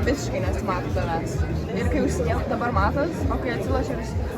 visiškai nesimato tavęs. Ir kai užsikėl, dabar matos, o kai atsilošia ir užsikėl.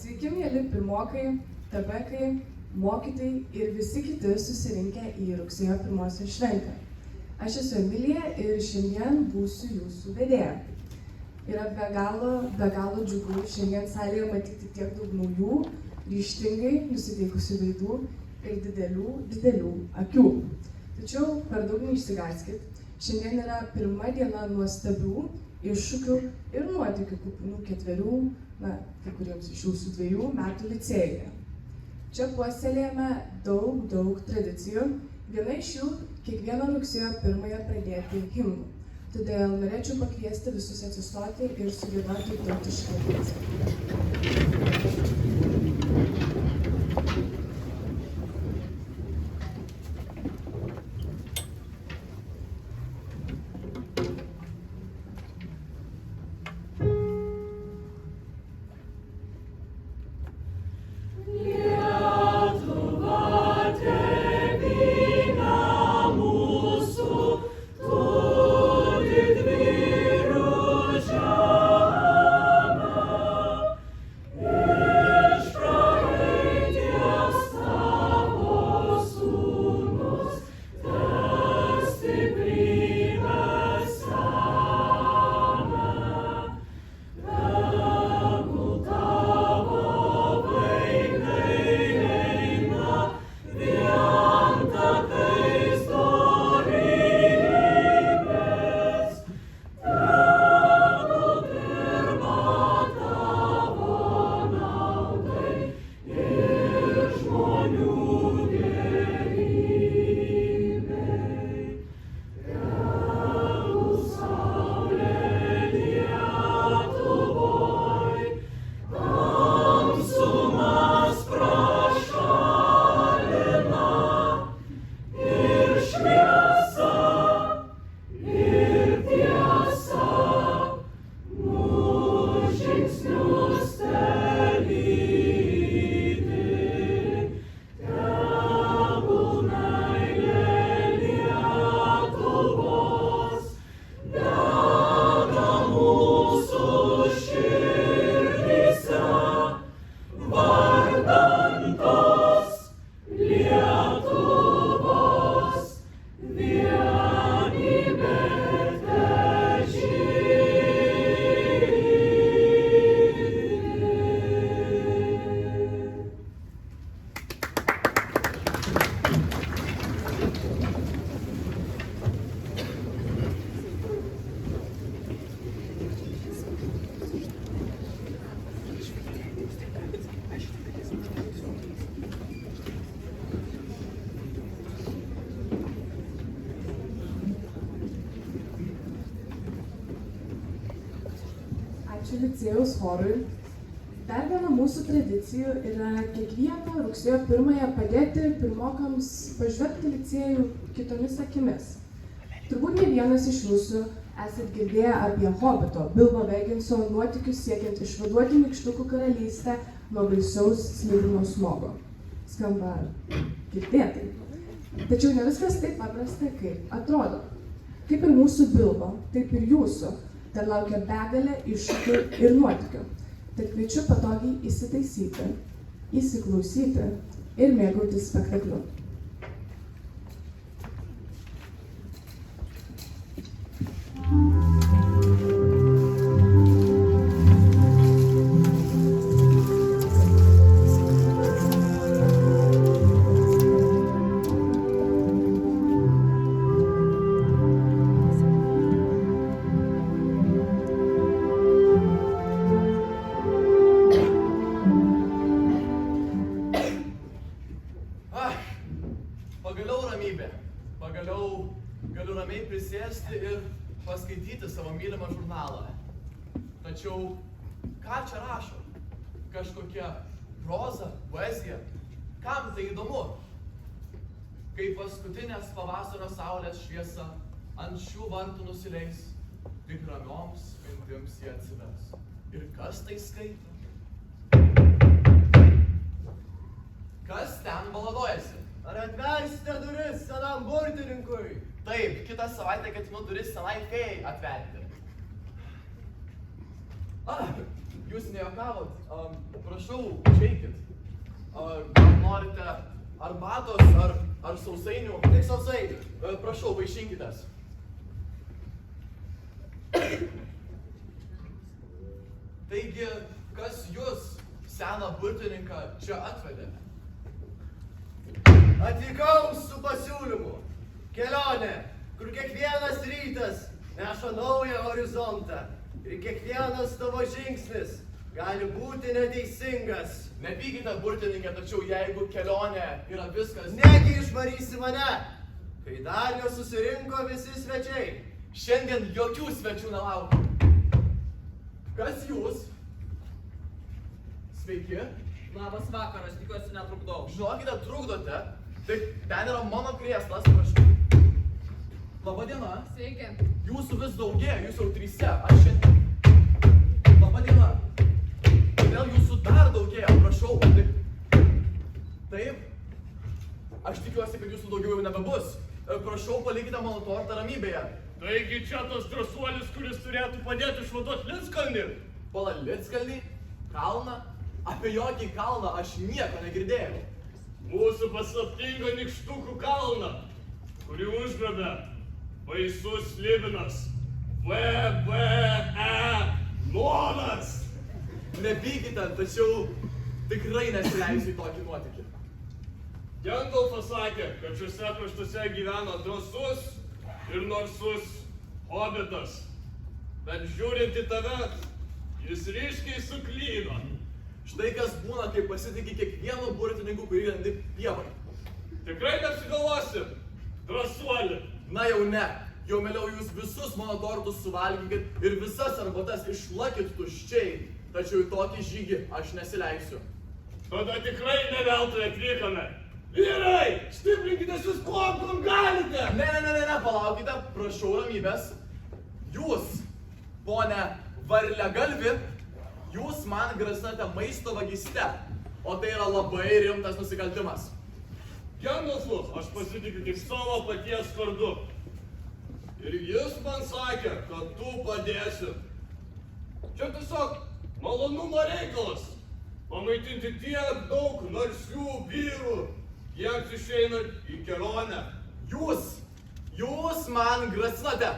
Sveiki, mėly pirmokai, tabekai, mokytojai ir visi kiti susirinkę į rugsėjo 1 šventę. Aš esu Emilija ir šiandien būsiu jūsų vedėja. Yra be galo džiugu šiandien salėje matyti tiek daug naujų, ryžtingai nusiteikusių veidų ir didelių akių. Tačiau per daug neišsigąskit, šiandien yra pirma diena nuostabių iššūkių ir nuotykių kupinų 4, kai kuriems iš jūsų 2 metų licėjuje. Čia puoselėjame daug tradicijų, viena iš jų kiekvieną rugsėjo 1 pradėti himnu. Todėl norėčiau pakviesti visus atsistoti ir sugiedoti tautišką giesmę. Licėjaus chorui. Dar viena mūsų tradicijų yra kiekvieną rugsėjo 1 padėti pirmokams pažvelgti licėjų kitomis akimis. Turbūt ne vienas iš jūsų esat girdėję apie Hobito, Bilbo Begginso nuotykius siekiant išvaduoti Nykštukų karalystę nuo baisaus slibino smogo. Skamba girdėtai. Tačiau ne viskas taip paprasta, kaip atrodo. Kaip ir mūsų Bilbo, taip ir jūsų. Dar laukia begalė iššūkių ir nuotykių. Tad kviečiu patogiai įsitaisyti, įsiklausyti ir mėgautis spektakliu. atsisėsti ir paskaityti savo mylimą žurnalą. Tačiau, ką čia rašo? Kažkokia proza, poezija. Kam tai įdomu? Kai paskutinės pavasario saulės šviesa ant šių vartų nusileis, tik ramioms mintims jie atsivers. Ir kas tai skaito? Kas ten baladojasi? Ar atversite duris senam burtininkui? Taip, kitą savaitę ketinu duris senai fėjai atverti. Jūs nejuokavot. Prašau, užeikit. Gal norite arbatos ar sausainių? Tik sausainių. Prašau, vaišinkitės. Taigi, kas jūs, seną burtininką, čia atvedė? Atvykau su pasiūlymu. Kelionė, kur kiekvienas rytas neša naują horizontą. Ir kiekvienas tavo žingsnis gali būti neteisingas. Nepykite, burtininkė, tačiau jeigu kelionė yra viskas... Negi išvarysi mane, kai dar nesusirinko visi svečiai. Šiandien jokių svečių nelaukiu. Kas jūs? Sveiki. Labas vakaras, tikiuosi netrukdau. Žinokite, trukdote. Tai ten yra mano krėslas, prašau. Labą dieną. Sveiki. Jūsų vis daugėja, jūs jau 3. Aš šiandien... Labą dieną. Kodėl jūsų dar daugėja, prašau. Taip. Aš tikiuosi, kad jūsų daugiau jau nebebus. Prašau, palikite mano tortą ramybėje. Taigi čia tas drąsuolis, kuris turėtų padėti išvaduoti Lidskalnį. Pala, Lidskalnį? Kalną? Apie jokį kalną aš nieko negirdėjau. Mūsų paslaptingą nykštukų kalną, kurį užgrabė baisus Slibinas. VBE Nuodas. Nepykite, tačiau tikrai nesileisiu į tokį nuotykį. Gandalfas sakė, kad šiuose kraštuose gyveno drąsus ir narsus hobitas. Bet žiūrint į tave, jis ryškiai suklydo. Štai kas būna, kai pasitiki kiekvienu burtininku, kurį randi pievai. Tikrai neapsigalvosi, drąsuoli. Na jau ne. Jau mieliau jūs visus mano tortus suvalgykit ir visas arbatas išlakit tuščiai. Tačiau į tokį žygį aš nesileisiu. Tada tikrai ne veltui atvykome. Vyrai, stiprinkitės jūs kuom galite. Ne, palaukite, prašau ramybės. Jūs, pone Varliagalvi, jūs man grasinate maisto vagyste, o tai yra labai rimtas nusikaltimas. Gandalfu, aš pasitikiu tik savo paties vardu. Ir jis man sakė, kad tu padėsi. Čia tiesiog malonumo reikalas. Pamaitinti tiek daug narsių vyrų, jiems išeinant į kelionę. Jūs man grasinate.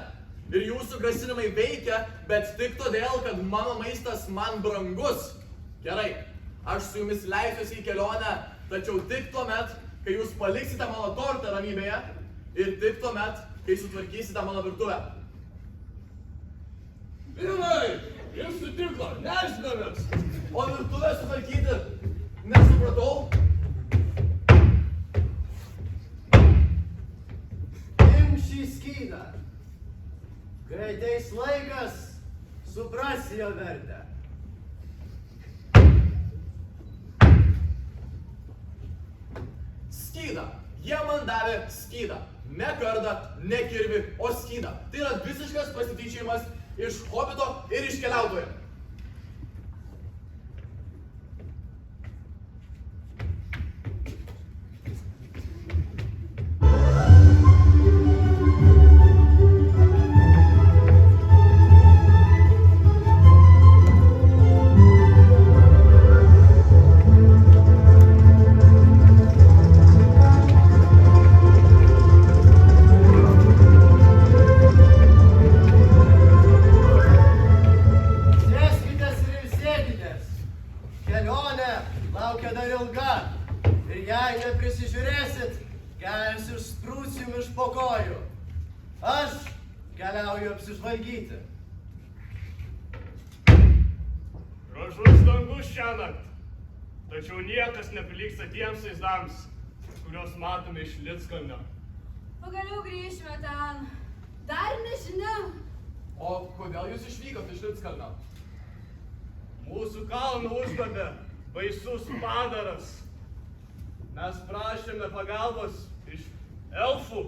Ir jūsų grasinimai veikia, bet tik todėl, kad mano maistas man brangus. Gerai, aš su jumis leisiuosi į kelionę, tačiau tik tuomet, kai jūs paliksite mano tortą ramybėje ir tik tuomet, kai sutvarkysite mano virtuvę. Vyrai, jis sutiko, nežinamės. O virtuvę sutvarkyti? Nesupratau. Imk šį skydą. Kai ateis laikas, suprasi jo vertę. Skydą. Jie man davė skydą. Ne kardą, ne kirvį, o skydą. Tai yra visiškas pasityčiojimas iš hobito ir iš keliautojo. Apsižvalgyti. Gražus dangus šiąnakt, tačiau niekas neprilygsta tiems vaizdams, kuriuos matome iš Lidskalnio. Pagaliau grįžime ten, Dar nežinia. O kodėl jūs išvykot iš Lidskalnio? Mūsų kalną uždavė baisus padaras. Mes prašėme pagalbos iš elfų,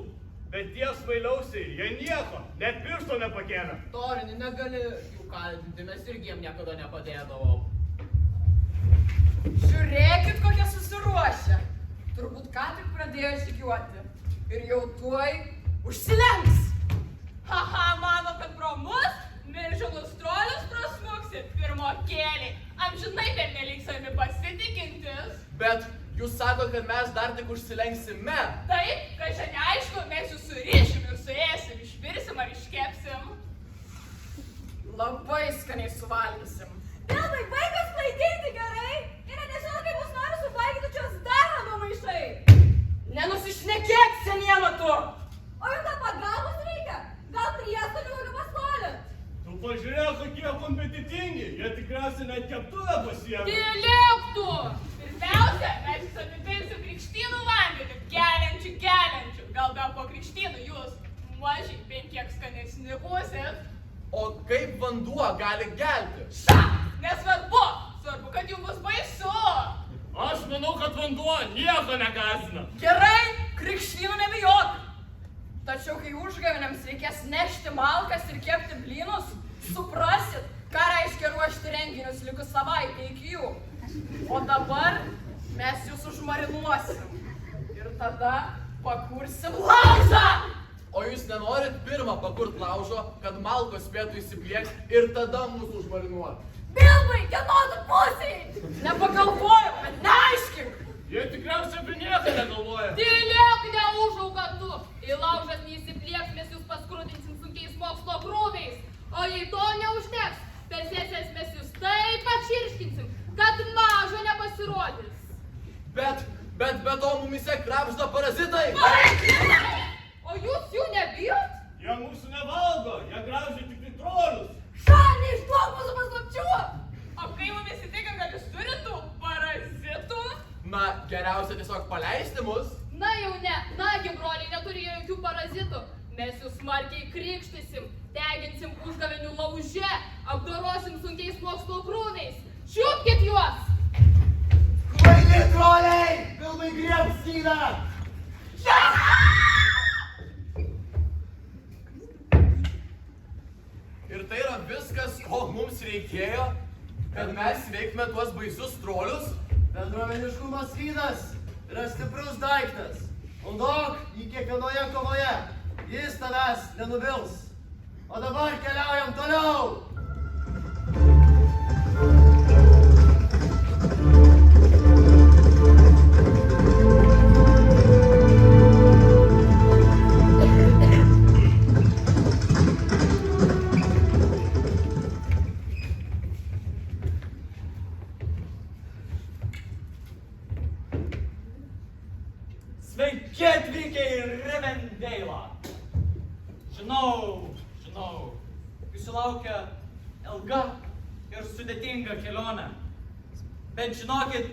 bet tie smailiausiai, jie nieko, net piršto nepakėlė. Torini, negali jų kaltinti, mes irgi jiem niekada nepadėdavom. Žiūrėkit, kokie susiruošę. Turbūt ką tik pradėjo žygiuoti. Ir jau tuoj užsilenks. Haha, mano, kad pro mus milžinus trolius prasmuksi pirmokėliai. Amžinai pernelyg savimi pasitikintis. Bet jūs sakot, kad mes dar tik užsilenksime. Taip, kad čia neaišku, mes jūs surišim ir suėsim, išvirsim ar iškepsim. Labai skaniai suvalgysim. Vilmai, vaikas klaidinti gerai. Ir nežinau, kaip mus nori suvalgyti čia zdarano maišai. Nenusišnekėk, seniena tu. O jums dar pagalbos reikia? Gal prieskonių kokių paskolint? Tu pažiūrėk, kokie kompetitingi, jie tikriausiai net keptuvę pasiėmė. Tylėk tu! Pirmiausia, mes jūs apipilsim krikštynų vandeniu, geliančių. Gal dar po krikštynų jūs mažiai bent kiek skanesni būsit. O kaip vanduo gali gelti? Ša! Nesvarbu! Svarbu, kad jums bus baisu! Aš manau, kad vanduo nieko negąsdina. Gerai, krikštynų nebijok. Tačiau kai užgavėnėms reikės nešti malkas ir kepti blynus, suprasit, ką reiškia ruošti renginius likus savaitę iki jų. O dabar mes jūs užmarinuosim. Ir tada pakursim laužą. O jūs nenorit pirmą pakurt laužo, kad malkos spėtų įsipliekti ir tada mūsų užmarinuoti? Vilmai, kieno tu pusiai? Nepagalvojau, bet neaiškink. Jie tikriausiai apie nieką negalvoja. Tylėk, neužauga tu! Į laužas neįsiplieks, mes jūs paskrudinsim sunkiais mokslo krūviais. O jei to neužteks, per sesijas mes jūs taip atširškinsim, kad mažo nepasirodys. Bet to mumise krapšta parazitai. O jūs jų nebijot? Jie mūsų nevalgo, jie graužia tik tai trolius. Šalį išduok mūsų paslapčių. O kai mumis įtikam, kad jūs turit tų parazitų? Na, geriausia tiesiog paleisti mus. Na jau ne, nagi broliai neturi jokių parazitų. Mes jūs smarkiai krikštysim, deginsim užgavėnių lauže, apdorosim sunkiais mokslo krūviais. Čiupkit juos! Kvaili troliai! Vilmai griebk skydą! Ir tai yra viskas, ko mums reikėjo, kad mes veiktume tuos baisius trolius. Bendruomeniškumo skydas yra stiprus daiktas. Naudok jį kiekvienoje kovoje. Jis tavęs nenuvils. O dabar keliaujam toliau. Sveiki atvykę į Rivendeilą. Žinau, jūsų laukia ilga ir sudėtinga kelionė. Bet žinokit,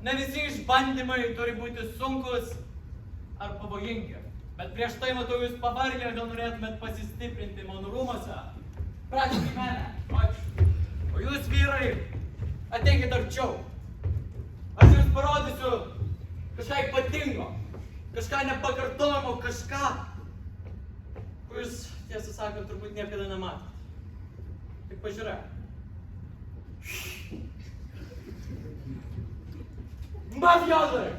ne visi išbandymai turi būti sunkus ar pavojingi. Bet prieš tai matau jūs pavargę, gal norėtumėt pasistiprinti mano rūmuose. Prašom į mane, ačiū. O jūs vyrai, ateikit arčiau. Aš jums parodysiu kažką ypatingo. Kažką nepakartojamo, kažką, ko jūs, tiesą sakant, turbūt niekada nematėte. Tik pažiūrėk. Mafijozai!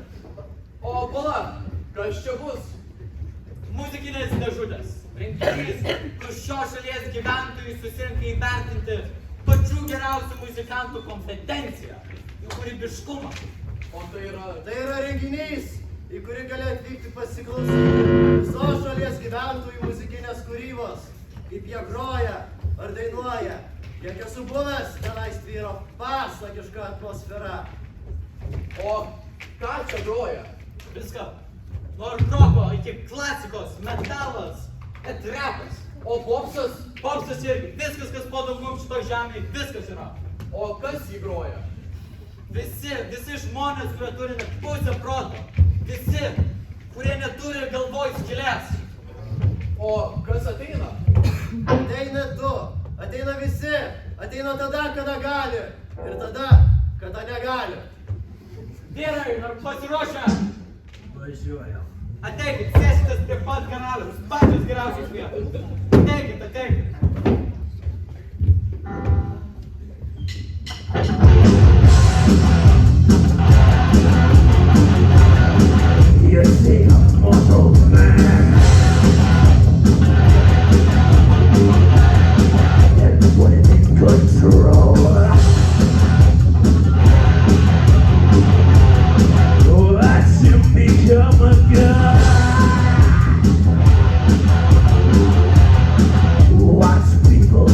O pala, kas čia bus? Muzikinės dėžutės. Renginys, kur šios šalies gyventojai susirinka įvertinti pačių geriausių muzikantų kompetenciją, jų kūrybiškumą. O tai Tai yra renginys, į kurį gali atvykti pasiklausyti visos šalies gyventojų muzikinės kūrybos, kaip jie groja ar dainuoja. Kiek esu buvęs, tenais tvyro pasakiška atmosfera. O ką čia groja? Viską. Nuo roko iki klasikos, metalas, net repas. O popsas? Popsas irgi. Viskas, kas po daugum šito žemėje, viskas yra. O kas jį groja? Visi žmonės, kurie turi net pusę proto. Visi, kurie neturi galvoj skylės. O kas ateina? Ateina tu, ateina visi, ateina tada, kada gali ir tada, kada negali. Vyrai, ar pasiruošę? Važiuojam. Ateikit, sėskitės prie pat karalius, pačios geriausios vietos. Ateikit, ateikit. You see a mortal man and when in control. Watch him become a god. Watch people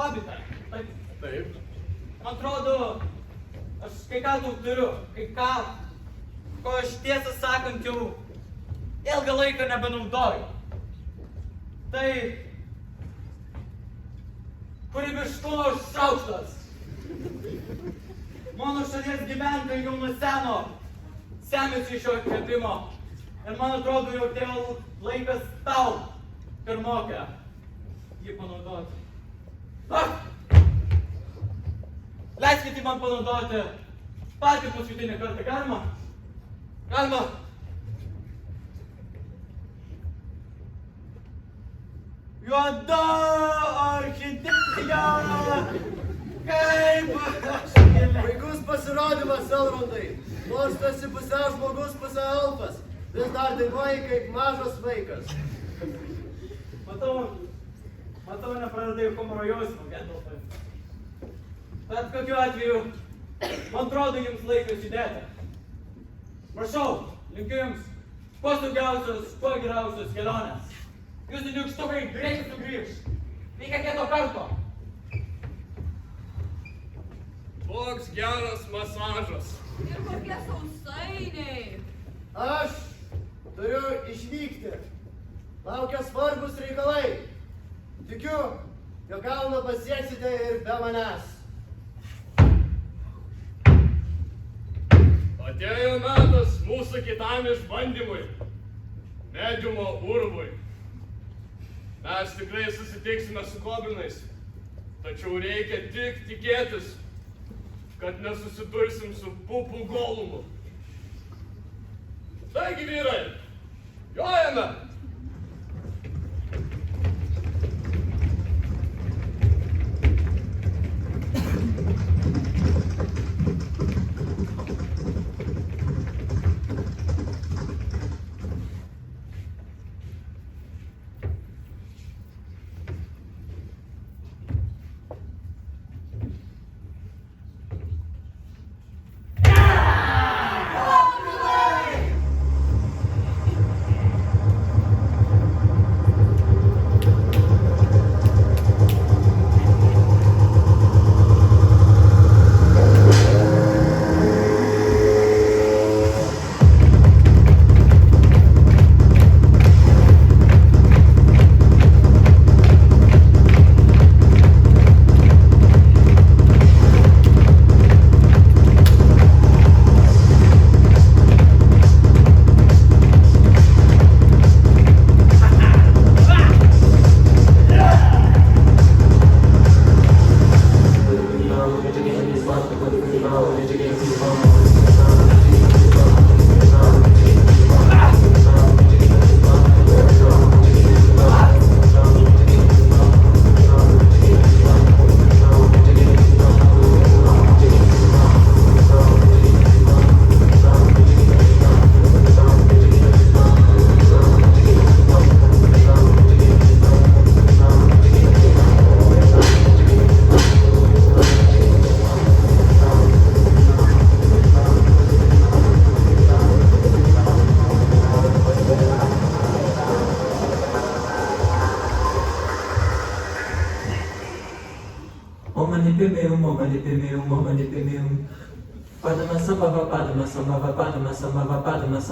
hobitą. Taip. Taip. Man atrodo, aš kai ką daug turiu, kai ką, ko aš tiesą sakant jau ilgą laiką nebenaudoju. Tai kūrybiškumo šaukštas. Mano šalies gyventojai jau nuo seno semėsi šio įkvėpimo. Ir man atrodo, jau atėjo laikas tau, pirmokę, jį panaudoti. Leiskite man panaudoti patį paskutinį kartą. Galima? Galima? Juoda orchidėja, kaip aš giliai. Puikus pasirodymas, Elrondai. Nors tu esi pusiau žmogus, pusiau elfas. Vis dar dainuoji kaip mažas vaikas. Matau, nepraradai humoro jausmą, Gandalfai. Bet kokiu atveju, man atrodo, jums laikas judėti. Prašau, linkiu jums kuo saugiausios, kuo geriausios kelionės. Jūsų nykštukai greitai sugrįš. Reikia kito karto. Koks geras masažas. Ir kokie sausainiai. Aš turiu išvykti. Laukia svarbus reikalai. Tikiu, jog kalną pasieksite ir be manęs. Atėjo metas mūsų kitam išbandymui. Mediumo urvui. Mes tikrai susitiksime su goblinais. Tačiau reikia tik tikėtis, kad nesusidursim su pupų golumu. Taigi, vyrai, jojame!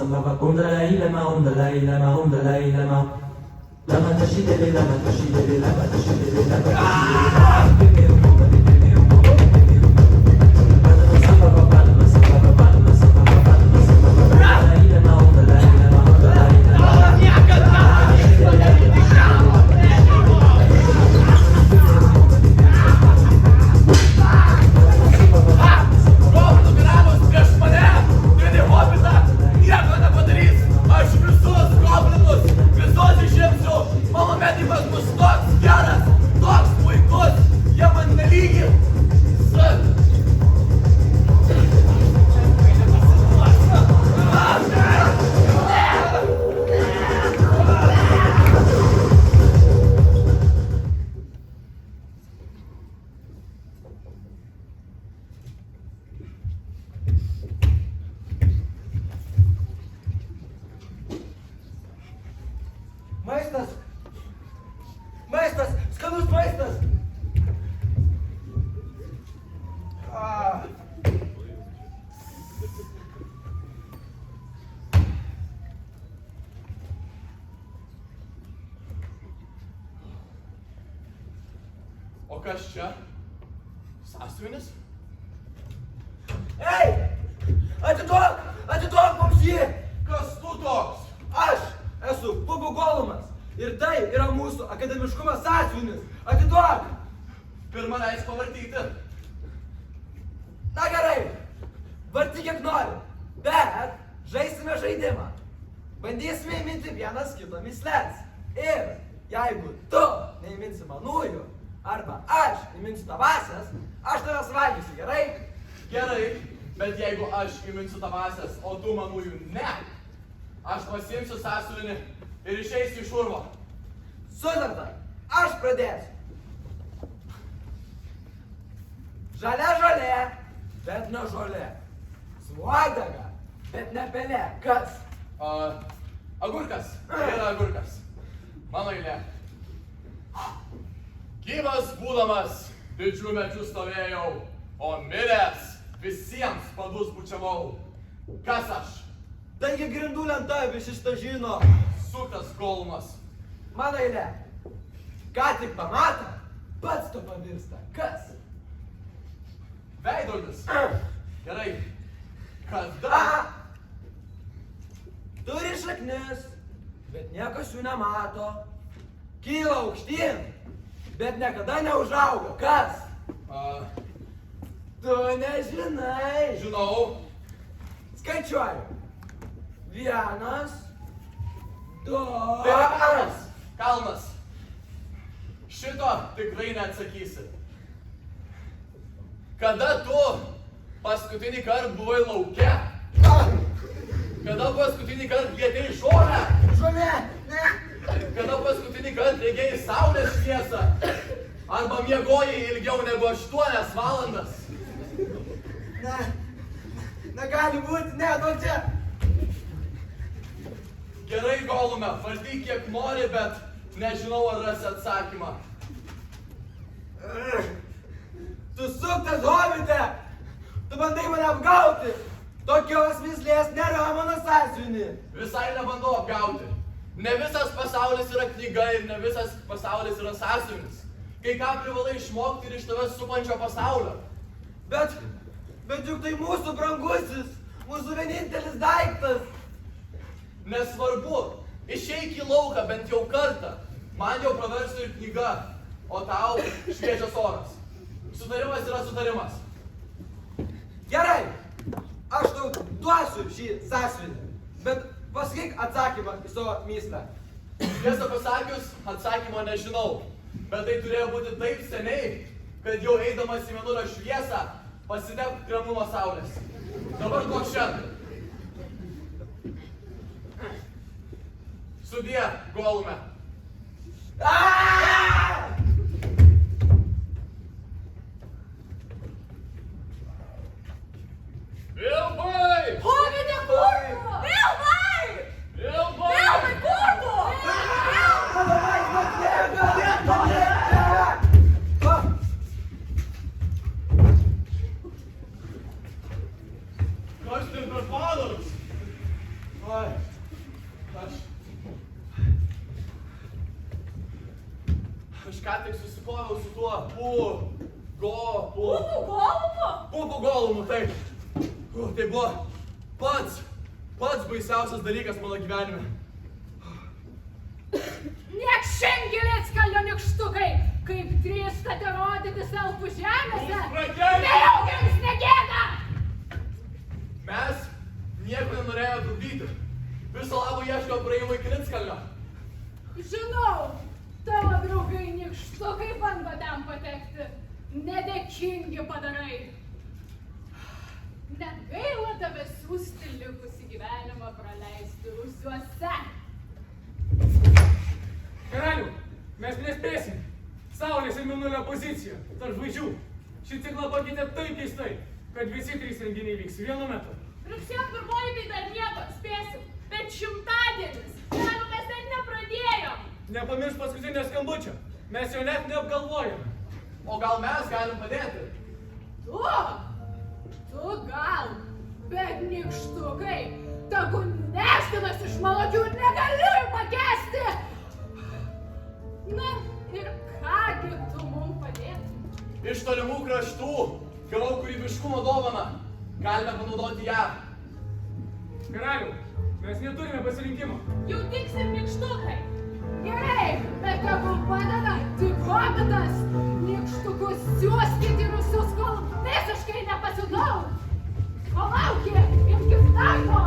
Padma Umdalai lama umdalai lama umdalai lama lama tashidele lama tashidele lama tashidele lama tashidele Maistas! Maistas! Skanus maistas! O kas čia? Sąsiuvinis? Ei! Atiduok! Atiduok mums jį! Kas tu toks? Aš esu Pupų Golumas ir tai yra mūsų akademiškumo sąsiuvinis. Atiduok! Pirma leis pavartyti. Na gerai, vartyk kiek nori, bet žaisime žaidimą. Bandysime įminti vienas kito mįsles. Ir jeigu tu neįminsi manųjų, arba aš įminsiu tavasias, aš tavęs valgysiu, gerai? Gerai, bet jeigu aš įminsiu tavasias, o tu manųjų ne, aš pasiimsiu sąsiuvinį ir išeisiu iš urvo. Sutarta, aš pradėsiu. Žalia žolė, bet ne žolė. Suodega, bet ne pelė. Kas? Agurkas. Yra agurkas. Mano eilė. Gyvas būdamas didžių medžių stovėjau, o miręs visiems padus bučiavau. Kas aš? Taigi grindų lenta visi šitą žino. Suktas Golumas. Mano eilė. Ką tik pamato, pats to pavirsta. Kas? Veidrodis. Gerai. Kada? Turi šaknis, bet niekas jų nemato. Kyla aukštyn, bet niekada neužauga. Kas? A, Tu nežinai. žinau. Skaičiuoju. 1, 2. Tai yra kalnas. Kalnas. Šito tikrai neatsakysi. Kada tu paskutinį kartą buvai lauke? Kada paskutinį kartą lietei žolę? Žolė, ne. Kada paskutinį kartą regėjai saulės šviesą? Arba miegojai ilgiau negu 8 valandas? Ne. Negali būti, ne, nu čia. Gerai, Golume, valdyk kiek nori, bet nežinau, ar rasi atsakymą. Tu suktas hobite. Tu bandai mane apgauti. Tokios mislės nėra mano sąsiuvinį. Visai nebandau apgauti. Ne visas pasaulis yra knyga ir ne visas pasaulis yra sąsiuvinis. Kai ką privalai išmokti ir iš tavęs supančio pasaulio. Bet juk tai mūsų brangusis, mūsų vienintelis daiktas. Nesvarbu, išeik į lauką bent jau kartą. Man jau praverstų ir knyga, o tau šviežias oras. Sutarimas yra sutarimas. Gerai, aš tau duosiu šį sąsiuvinį, bet pasakyk atsakymą į savo myslę. Tiesą pasakius, atsakymo nežinau. Bet tai turėjo būti taip seniai, kad jau eidamas į mėnulio šviesą pasidek kremu nuo saulės. Dabar duok šiandien. Sudie, Golume. Vilbai! Hovide, kur tu? Vilmai! Vilbai! Vilmai, kur tu? Kas ten per padaras? Oi, aš ką tik susikoviau su tuo Pupų Golumu? Pupų Golumu, taip. Tai buvo pats baisiausias dalykas mano gyvenime. Niekšingilės kalio nikštukai, kaip drįstate rodyti selfų žemėse. Užpratėliai! Nejaugi jums negėda! Mes nieko nenorėjome trukdyti. Viso labo ieško praėjimo į Kritskalnio. Žinau, tavo draugai nikštukai bando ten patekti. Nedėkingi padarai. Negaila tave siųsti likusį gyvenimą praleisti rūsiuose. Karalių, mes nespėsim. Saulės ir mėnulio pozicija tarp žvaigždžių. Šį ciklą pakeitė taip keistai, kad visi 3 renginiai vyks vienu metu. Rugsėjo 1 tai dar nieko, spėsim. Bet 100-adienis. Dar mes net nepradėjom. Nepamirš paskutinio skambučio. Mes jo net neapgalvojame. O gal mes galim padėti? Tu gal, bet nikštukai, tegu neštinas iš malakių ir negaliu pakęsti. Na, ir kągi tu mum padėtum? Iš tolimų kraštų gavau kūrybiškumo dovaną. Galime panaudoti ją. Karalių, mes neturime pasirinkimo. Jau tiksim nikštukai. Gerai, bet tegu padeda tik hobitas. Nikštukus siųskit į rūsius, kol visiškai nepasiudau. Palaukit, imkit darbo.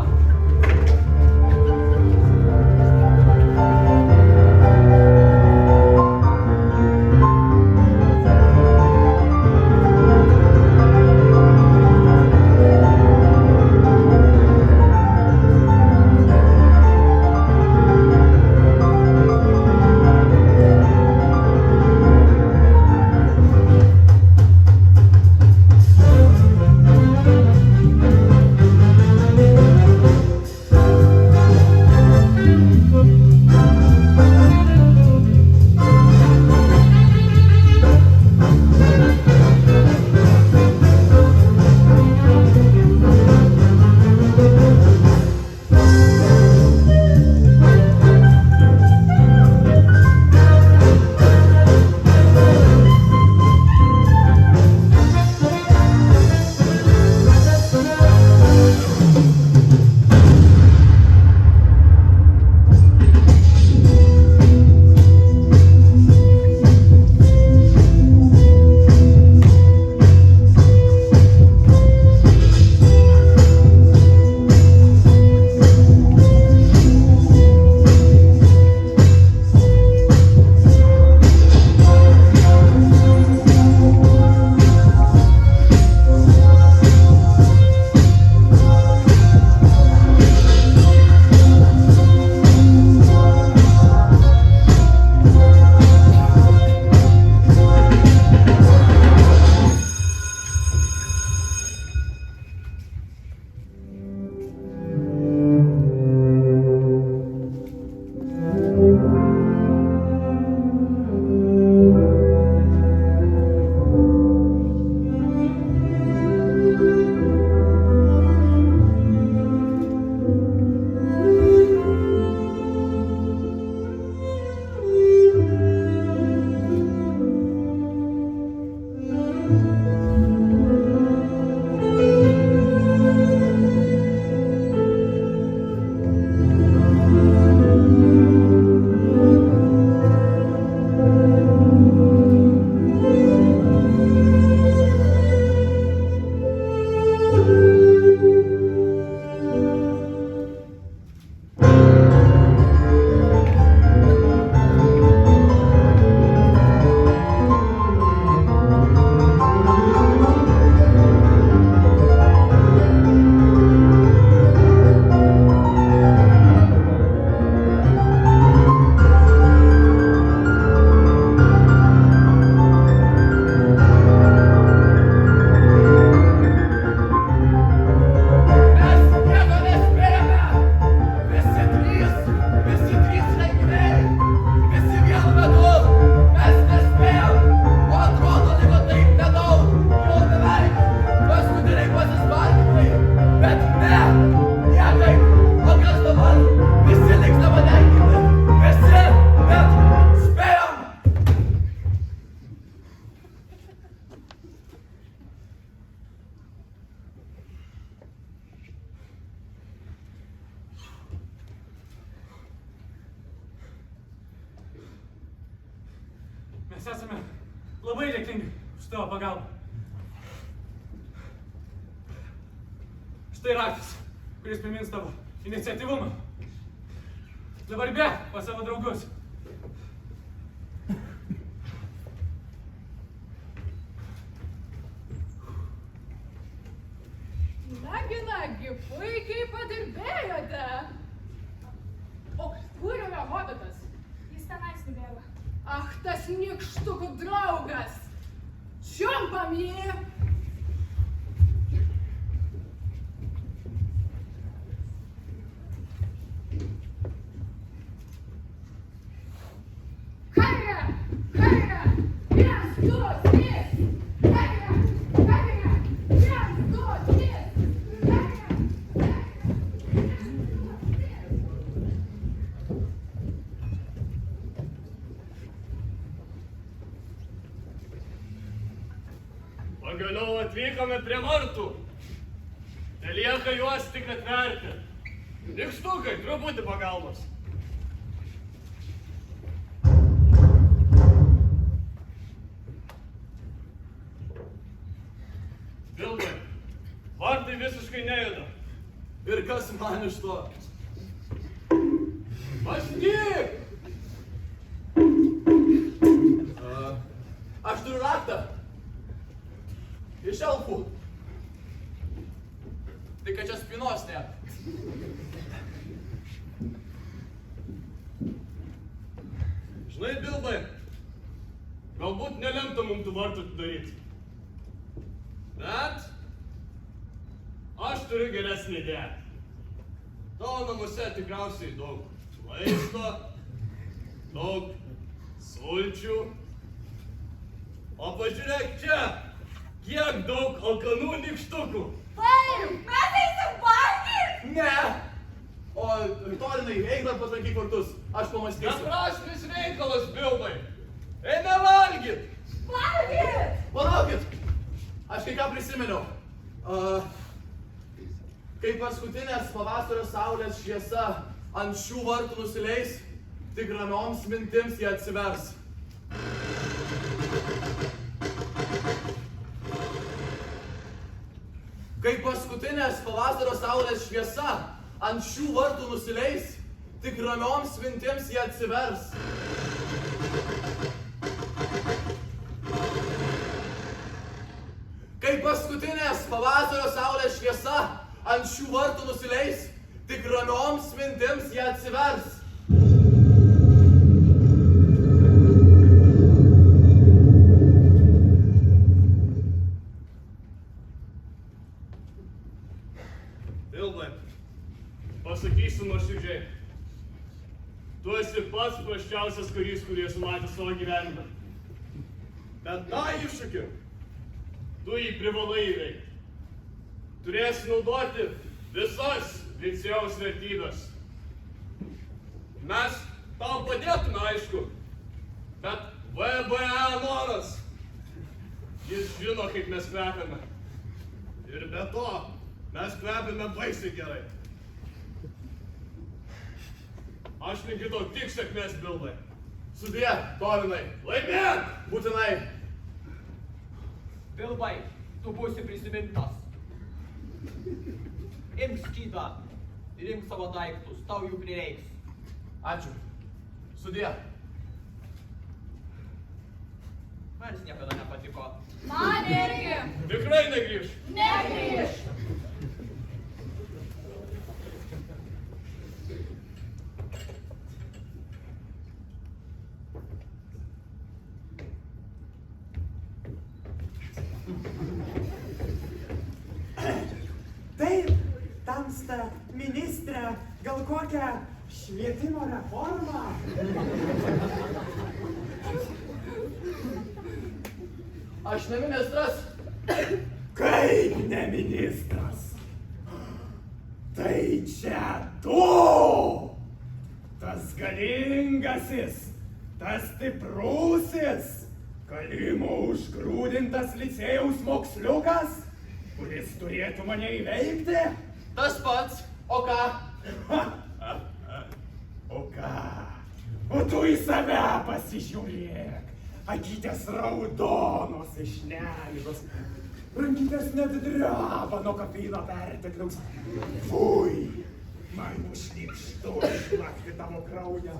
Mes esame labai dėkingi už tavo pagalbą. Štai raktas, kuris primins tavo iniciatyvumą. Dabar bėk pas savo draugus. Nagi, puikiai padirbėjote. O kur yra Hobbitas? Jis tenais nubėgo. Ach, tas nykštukų draugas. Čiumpam jį. Kairę, vienas, du, trys. Kairę, vienas, du, trys. Pagaliau atvykome prie vartų. Nelieka juos tik atverti. Nykštukai, truputį pagalbos. Bilbai, vartai visiškai nejuda. Ir kas man iš to? Važnyk! Aš turiu raktą. Iš elfų. Tai kad čia spynos nėra. Žinai, Bilbai, galbūt nelemta mums tų vartų daryti. Bet aš turiu geresnį idėją. Tavo namuose tikriausiai daug maisto, daug sulčių. O pažiūrėk čia, kiek daug alkanų nykštukų. Taip, mes eisim valgyt! Ne! O Tolinai, eik dar patrankyk vartus. Aš pamastysiu. Beprasmis reikalas, Bilbai. Eime valgyt! Valgyt! Palaukit! Aš kai ką prisiminiau. Kai paskutinės pavasario saulės šviesa ant šių vartų nusileis, tik ramioms mintims jie atsivers. Kai paskutinės pavasario saulės šviesa ant šių vartų nusileis, tik ramioms mintims jie atsivers. Kai paskutinės pavasario saulės šviesa ant šių vartų nusileis, tik ramioms mintims jie atsivers. Bilbai, pasakysiu nuoširdžiai. Tu esi pats prasčiausias karys, kurį esu matęs savo gyvenime. Bet tą iššūkį tu jį privalai įveikti. Turėsi naudoti visas licėjaus vertybės. Mes tau padėtume, aišku, bet VBA noras. Jis žino, kaip mes kvepiame. Ir be to, mes kvepiame baisiai gerai. Aš linkiu tau tik sėkmės, Bilbai. Sudie, Tolinai. Laimėk! Būtinai. Bilbai, tu būsi prisimintas. Imk skydą ir imk savo daiktus, tau jų prireiks. Ačiū. Sudie. Man jis niekada nepatiko. Man irgi. Tikrai negrįš. Negrįš. Taip, tamsta ministrė, gal kokią švietimo reformą? Aš ne ministras. Kaip ne ministras? Tai čia tu! Tas galingasis, tas stiprusis, kalimo užgrūdintas licėjaus moksliukas, kuris turėtų mane įveikti? Tas pats. O ką? O ką? O tu į save pasižiūrėk. akytės raudonos iš nemigos, rankytės net dreba nuo kofeino pertekliaus. Fui, man užlykštu išlakti tavo kraują.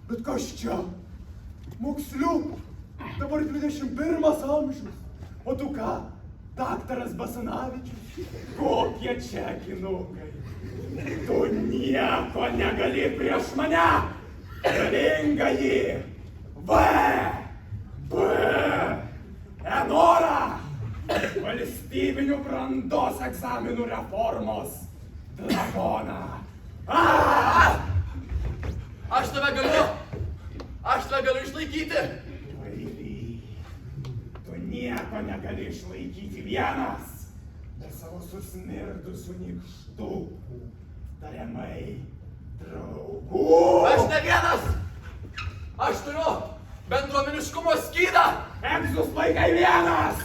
Bet kas čia? Moksliuk, dabar 21 amžius. O tu ką, daktaras Basanavičius? Kokie čia akinukai? Tu nieko negali prieš mane! Galingąjį! Enora! Valstybinių brandos egzaminų reformos drakoną! Aš tave galiu išlaikyti. Kvaily, tu nieko negali išlaikyti vienas, be savo susmirdusių nykštukų, tariamai draugų. Aš ne vienas. Aš turiu bendruomeniškumo skydą. Egzus laikai vienas.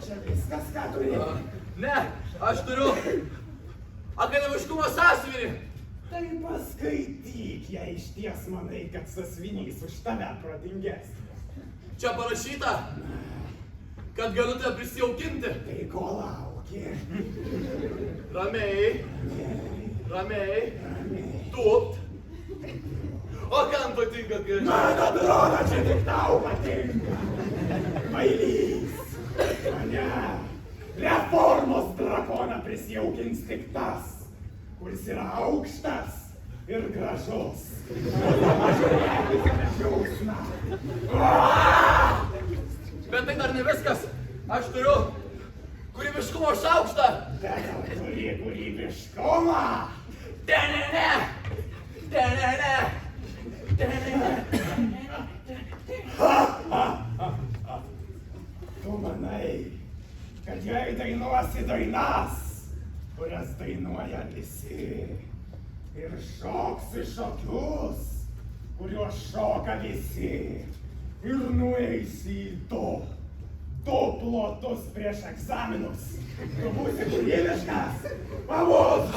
Čia viskas, ką turi. Ne, aš turiu akademiškumo sąsiuvinį. Tai paskaityk, jei išties manai, kad sąsiuvinys už tave protingesnis. Čia parašyta, kad galiu tave prisijaukinti. Tai ko lauki? Ramiai. Tūpt. O kam patinka, kai aš... Man atrodo, čia tik tau patinka. Kvailys. Mane reformos drakoną prisijaukins tik tas, kuris yra aukštas ir gražus. O dabar žiūrėkis apie jausmą. Bet tai dar ne viskas. Aš turiu kūrybiškumo šaukštą. Bet ar turi kūrybiškumą? Tenene. Tu manai, kad jei dainuosi dainas, kurias dainuoja visi, ir šoksi šokius, kuriuos šoka visi, ir nueisi į du plotus prieš egzaminus, tu būsi kūrybiškas, pavos.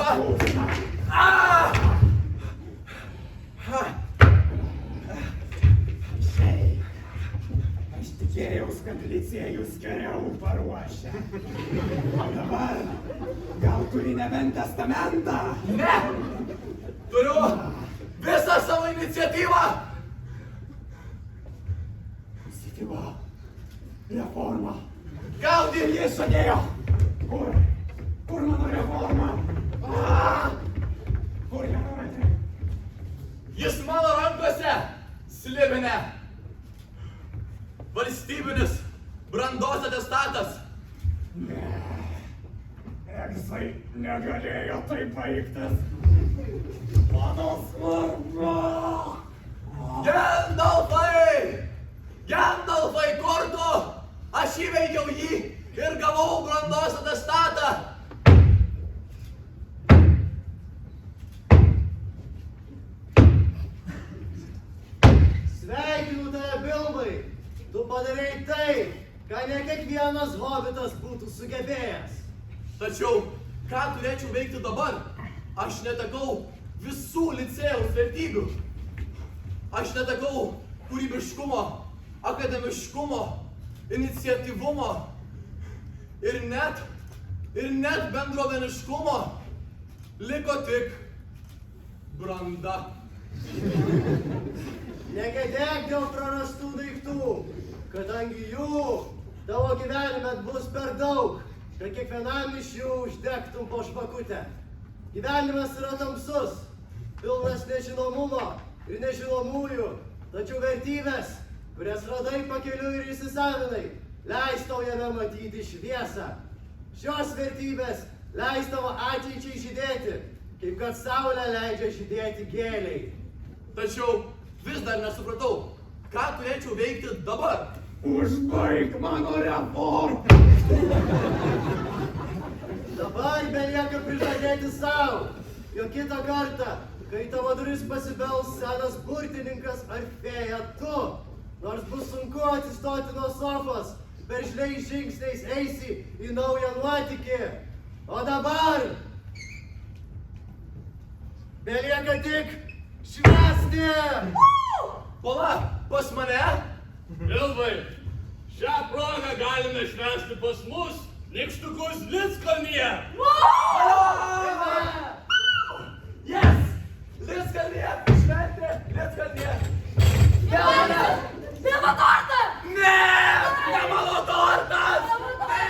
Šiaip, aš tikėjausi, kad licėjus geriau paruošia. O dabar, gal turi nebent testamentą? Ne! Turiu visą savo iniciatyvą! Iniciatyva, reforma. Gaudyk! Jis žadėjo! Kur mano reforma? Kur mano reforma? Jis mano rankose, slibine. Valstybinis brandos atestatas. Ne, egzai negalėjo taip baigtis. Mano svarba. Gandalfai, kur tu? Aš įveikiau jį ir gavau brandos atestatą. Sveikinu tave, Bilbai! Tu padarei tai, ką ne kiekvienas hobitas būtų sugebėjęs. Tačiau, ką turėčiau veikti dabar? Aš netekau visų licėjaus vertybių. Aš netekau kūrybiškumo, akademiškumo, iniciatyvumo ir net bendruomeniškumo. Liko tik branda. Negedėk dėl prarastų daiktų, kadangi jų tavo gyvenime bus per daug, kad kiekvienam iš jų uždegtum po žvakutę. Gyvenimas yra tamsus, pilnas nežinomumo ir nežinomųjų, tačiau vertybės, kurias radai pakeliui ir įsisavinai, leis tau jame matyti šviesą. Šios vertybės leis tavo ateičiai žydėti, kaip kad saulė leidžia žydėti gėliai. Tačiau vis dar nesupratau, ką turėčiau veikti dabar. Užbaik mano reformą. Dabar belieka prižadėti savo, jog kitą kartą, kai tavo duris pasibels senas burtininkas ar fėja, tu, nors bus sunku atsistoti nuo sofos, veržliais žingsniais eisi į naują nuotykį. O dabar belieka tik Švęsti! Pala, pas mane? Vilbai, šią progą galime švęsti pas mus nykštukus Lidskalnyje. Yes! Lidskalnyje, šventė, Lidskalnyje. Jelena! Dievo tortą! Ne! Ne mano tortas! Ne!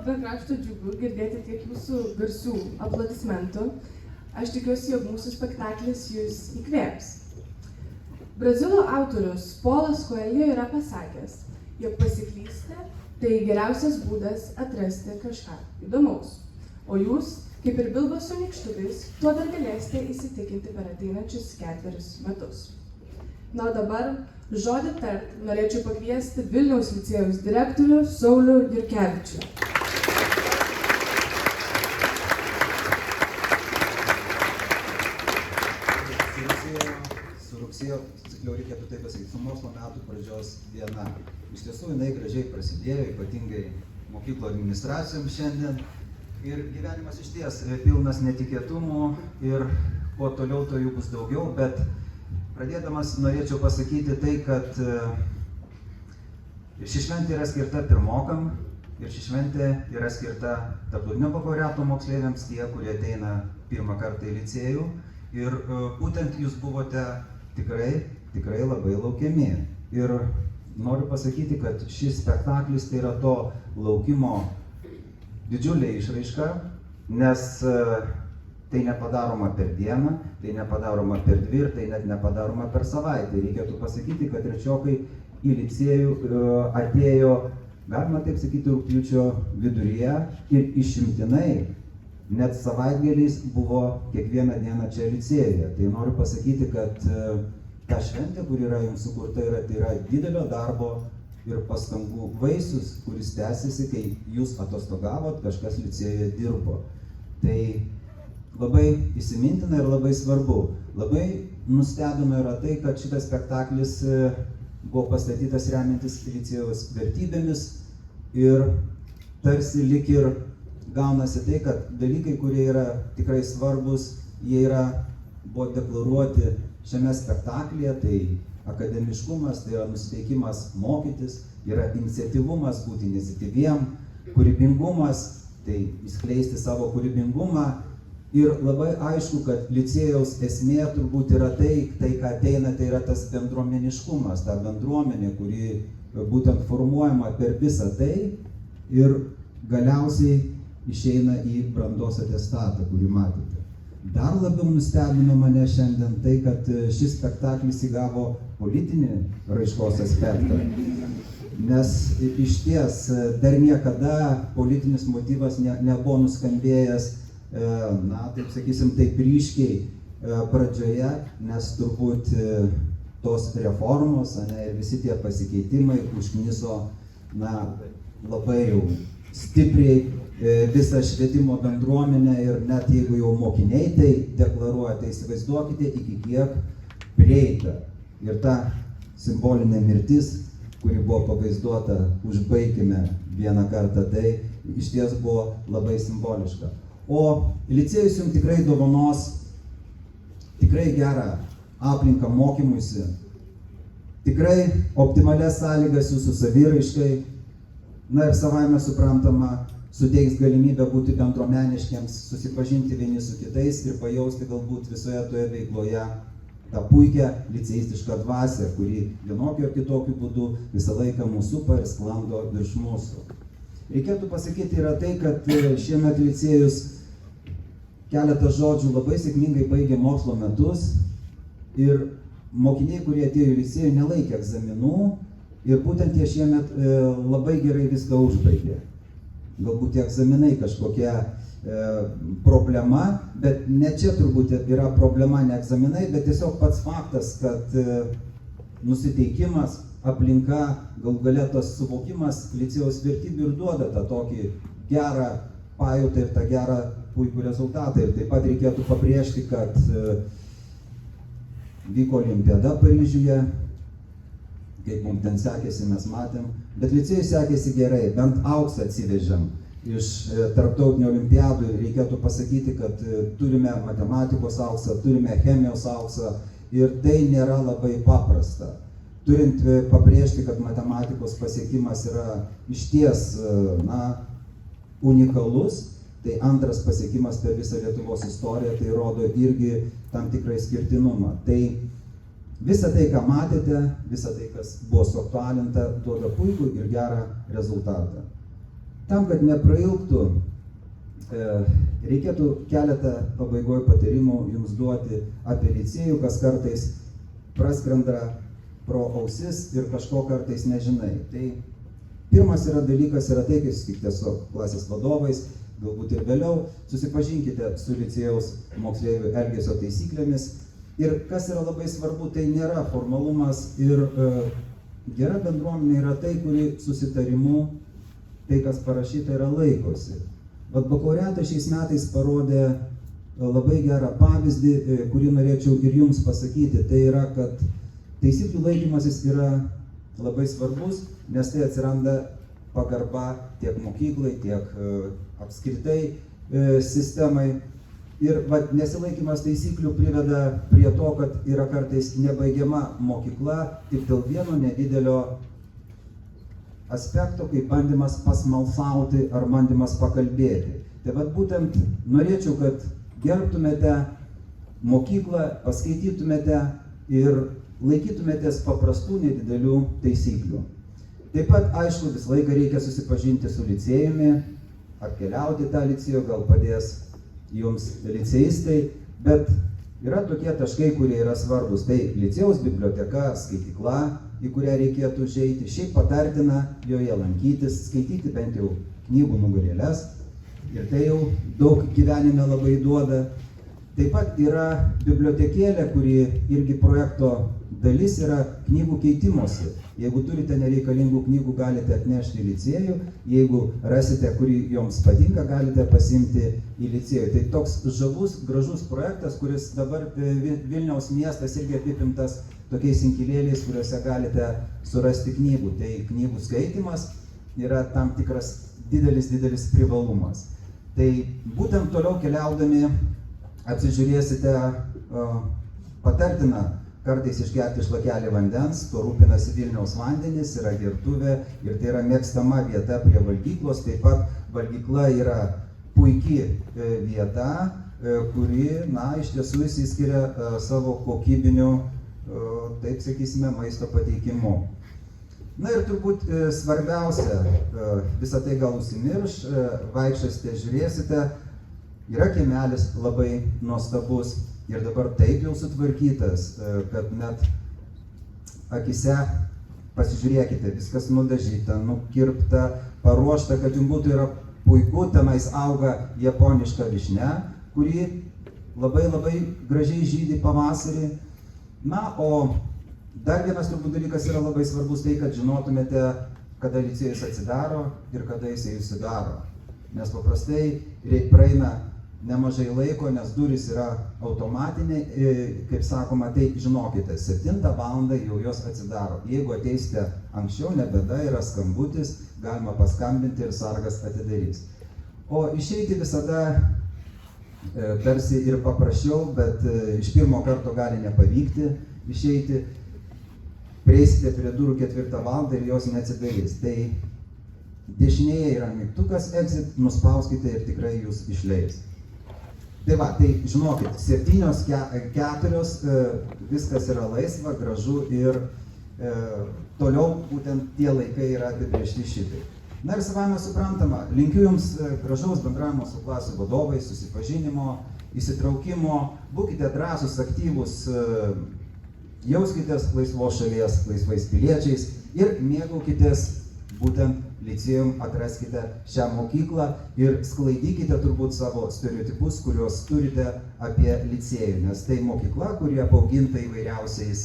Be krašto džiugu girdėti tiek jūsų garsių aplodismentų. Aš tikiuosi, jog mūsų spektaklis jūs įkvėps. Brazilų autorius Paulas Coelho yra pasakęs, jog pasiklysti tai geriausias būdas atrasti kažką įdomaus. O jūs, kaip ir Bilbo su nykštukais, tuo dar galėsite įsitikinti per ateinančius 4 metus. Na, o dabar žodį tart norėčiau pakviesti Vilniaus licėjaus direktorių Saulių Jurkevičių. Su rugsėjo, tiksliau reikėtų taip pasakyti, su mokslo metų pradžios diena. Iš tiesų jinai gražiai prasidėjo, ypatingai mokyklų administracijom šiandien. Ir gyvenimas išties pilnas netikėtumų ir kuo toliau to jų bus daugiau, bet pradėdamas norėčiau pasakyti tai, kad ši šventė yra skirta pirmokam ir ši šventė yra skirta tarptautinio bakalaureato moksleiviams, tie, kurie ateina pirmą kartą į licėjų. Ir būtent jūs buvote tikrai labai laukiami. Ir noriu pasakyti, kad šis spektaklis tai yra to laukimo didžiulė išraiška, nes tai nepadaroma per dieną, tai nepadaroma per 2 ir tai net nepadaroma per savaitę. Reikėtų pasakyti, kad trečiokai į licėjų atėjo, galima taip sakyti, rugpjūčio viduryje ir išimtinai net savaitgaliais buvo kiekvieną dieną čia licėjuje. Tai noriu pasakyti, kad ta šventė, kur yra jums sukurta, tai yra didelio darbo ir pastangų vaisius, kuris tęsiasi, kai jūs atostogavot, kažkas licėjuje dirbo. Tai labai įsimintina ir labai svarbu. Labai nustebino yra tai, kad šitas spektaklis buvo pastatytas remiantis licėjaus vertybėmis ir tarsi lyg ir gaunasi tai, kad dalykai, kurie yra tikrai svarbus, jie buvo deklaruoti šiame spektaklyje, tai akademiškumas, tai yra nusiteikimas mokytis, yra iniciatyvumas, būti iniciatyviem, kūrybingumas, tai įskleisti savo kūrybingumą. Ir labai aišku, kad licėjaus esmė turbūt yra tai, ką ateina, tai yra tas bendruomeniškumas, ta bendruomenė, kuri būtent formuojama per visą tai. Ir galiausiai išeina į brandos atestatą, kurį matėte. Dar labiau nustebino mane šiandien tai, kad šis spektaklis įgavo politinį raiškos aspektą. Nes iš ties dar niekada politinis motyvas nebuvo nuskambėjęs, na, taip sakysim, taip ryškiai pradžioje, nes turbūt tos reformos, ir visi tie pasikeitimai užkniso, na, labai jau stipriai visą švietimo bendruomenę ir net jeigu jau mokiniai tai deklaruoja, tai įsivaizduokite, iki kiek prieita. Ir ta simbolinė mirtis, kuri buvo pavaizduota, užbaikime vieną kartą, tai iš ties buvo labai simboliška. O licėjus jums tikrai dovanos tikrai gerą aplinką mokymuisi, tikrai optimalias sąlygas jūsų saviraiškai, na ir savaime suprantama, suteiks galimybę būti bendruomeniškiams, susipažinti vieni su kitais ir pajausti galbūt visoje toje veikloje tą puikią liceistišką dvasią, kuri vienokiu ar kitokiu būdu visą laiką mūsų supa ir sklando virš mūsų. Reikėtų pasakyti yra tai, kad šiemet licėjus keletą žodžių labai sėkmingai baigė mokslo metus ir mokiniai, kurie atėjo į licėjų, nelaikė egzaminų ir būtent jie šiemet labai gerai viską užbaigė. Galbūt tie egzaminai kažkokia problema, bet ne čia turbūt yra problema, ne egzaminai, bet tiesiog pats faktas, kad nusiteikimas, aplinka, galų gale tas suvokimas licėjaus vertybių ir duoda tą tokį gerą pajautą ir tą gerą puikų rezultatą. Ir taip pat reikėtų pabrėžti, kad vyko olimpiada Paryžiuje, kaip mums ten sekėsi, mes matėm, bet licėjui sekėsi gerai, bent auksą atsivežėm iš tarptautinių olimpiadų. Reikėtų pasakyti, kad turime matematikos auksą, turime chemijos auksą ir tai nėra labai paprasta. Turint pabrėžti, kad matematikos pasiekimas yra išties, na, unikalus, tai antras pasiekimas per visą Lietuvos istoriją, tai rodo irgi tam tikrą išskirtinumą. Tai visa tai, ką matėte, visa tai, kas buvo suaktualinta, duoda puikų ir gerą rezultatą. Tam, kad neprailgtų, reikėtų keletą pabaigoje patarimų jums duoti apie licėjų, kas kartais praskrenda pro ausis ir kažko kartais nežinai. Tai pirmas dalykas yra tai, kai susitikite su klasės vadovais, galbūt ir vėliau, susipažinkite su licėjaus moksleivių elgesio taisyklėmis. Ir kas yra labai svarbu, tai nėra formalumas ir gera bendruomenė yra tai, kuri susitarimu, tai kas parašyta yra laikosi. Vat bakalaureatas šiais metais parodė labai gerą pavyzdį, kurį norėčiau ir jums pasakyti. Tai yra, kad taisyklių laikymasis yra labai svarbus, nes tai atsiranda pagarba tiek mokyklai, tiek apskritai sistemai. Ir nesilaikymas taisyklių priveda prie to, kad yra kartais nebaigiama mokykla tik dėl vieno nedidelio aspekto, kaip bandymas pasmalsauti ar bandymas pakalbėti. Tai būtent norėčiau, kad gerbtumėte mokyklą, paskaitytumėte ir laikytumėtės paprastų nedidelių taisyklių. Taip pat, aišku, visą laiką reikia susipažinti su licėjumi, apkeliauti tą licėjų, gal padės jums liceistai, bet yra tokie taškai, kurie yra svarbus. Tai licėjaus biblioteka, skaitykla, į kurią reikėtų užeiti. Šiaip patartina joje lankytis, skaityti bent jau knygų nugarėles. Ir tai jau daug gyvenime labai duoda. Taip pat yra bibliotekėlė, kuri irgi projekto dalis yra knygų keitimosi. Jeigu turite nereikalingų knygų, galite atnešti į licėjų. Jeigu rasite, kuri joms patinka, galite pasiimti į licėjų. Tai toks žavus, gražus projektas, kuris dabar Vilniaus miestas irgi apipintas tokiais inkilėliais, kuriuose galite surasti knygų. Tai knygų skaitimas yra tam tikras didelis privalumas. Tai būtent toliau keliaudami apsižiūrėsite, patartina kartais išgerti šlakelį vandens, tuo rūpinasi Vilniaus vandenys, yra gertuvė ir tai yra mėgstama vieta prie valgyklos. Taip pat valgykla yra puikiai vieta, kuri, na, iš tiesų išsiskiria savo kokybiniu, taip sakysime, maisto pateikimu. Na ir turbūt svarbiausia, visą tai gal užsimirš, vaikščiosite, žiūrėsite, yra kiemelis labai nuostabus ir dabar taip jau sutvarkytas, kad net akise pasižiūrėkite, viskas nudažyta, nukirpta, paruošta, kad jums būtų yra puiku, tenais auga japoniška višnia, kuri labai gražiai žydi pavasarį. Na, o dar vienas turbūt dalykas yra labai svarbus tai, kad žinotumėte, kada licėjus atsidaro ir kada jisai užsidaro. Nes paprastai praeina nemažai laiko, nes durys yra automatiniai, kaip sakoma, tai žinokite, 7 valandą jau jos atsidaro. Jeigu ateisite anksčiau, ne bėda, yra skambutis, galima paskambinti ir sargas atidarys. O išeiti visada tarsi ir paprasčiau, bet iš pirmo karto gali nepavykti išeiti. Prieisite prie durų 4 valandą ir jos neatsidarys. Tai dešinėje yra mygtukas exit, nuspauskite ir tikrai jūs išleis. Tai va, tai žinokit, 7:04 viskas yra laisva, gražu ir toliau būtent tie laikai yra apibrėžti šitai. Na ir savame suprantama, linkiu Jums gražaus bendravimo su klasių vadovais, susipažinimo, įsitraukimo, būkite drąsūs, aktyvūs, jauskitės laisvos šalies laisvais piliečiais ir mėgaukitės būtent licėjum, atraskite šią mokyklą ir sklaidykite turbūt savo stereotipus, kuriuos turite apie licėjų, nes tai mokykla, kuri apauginta įvairiausiais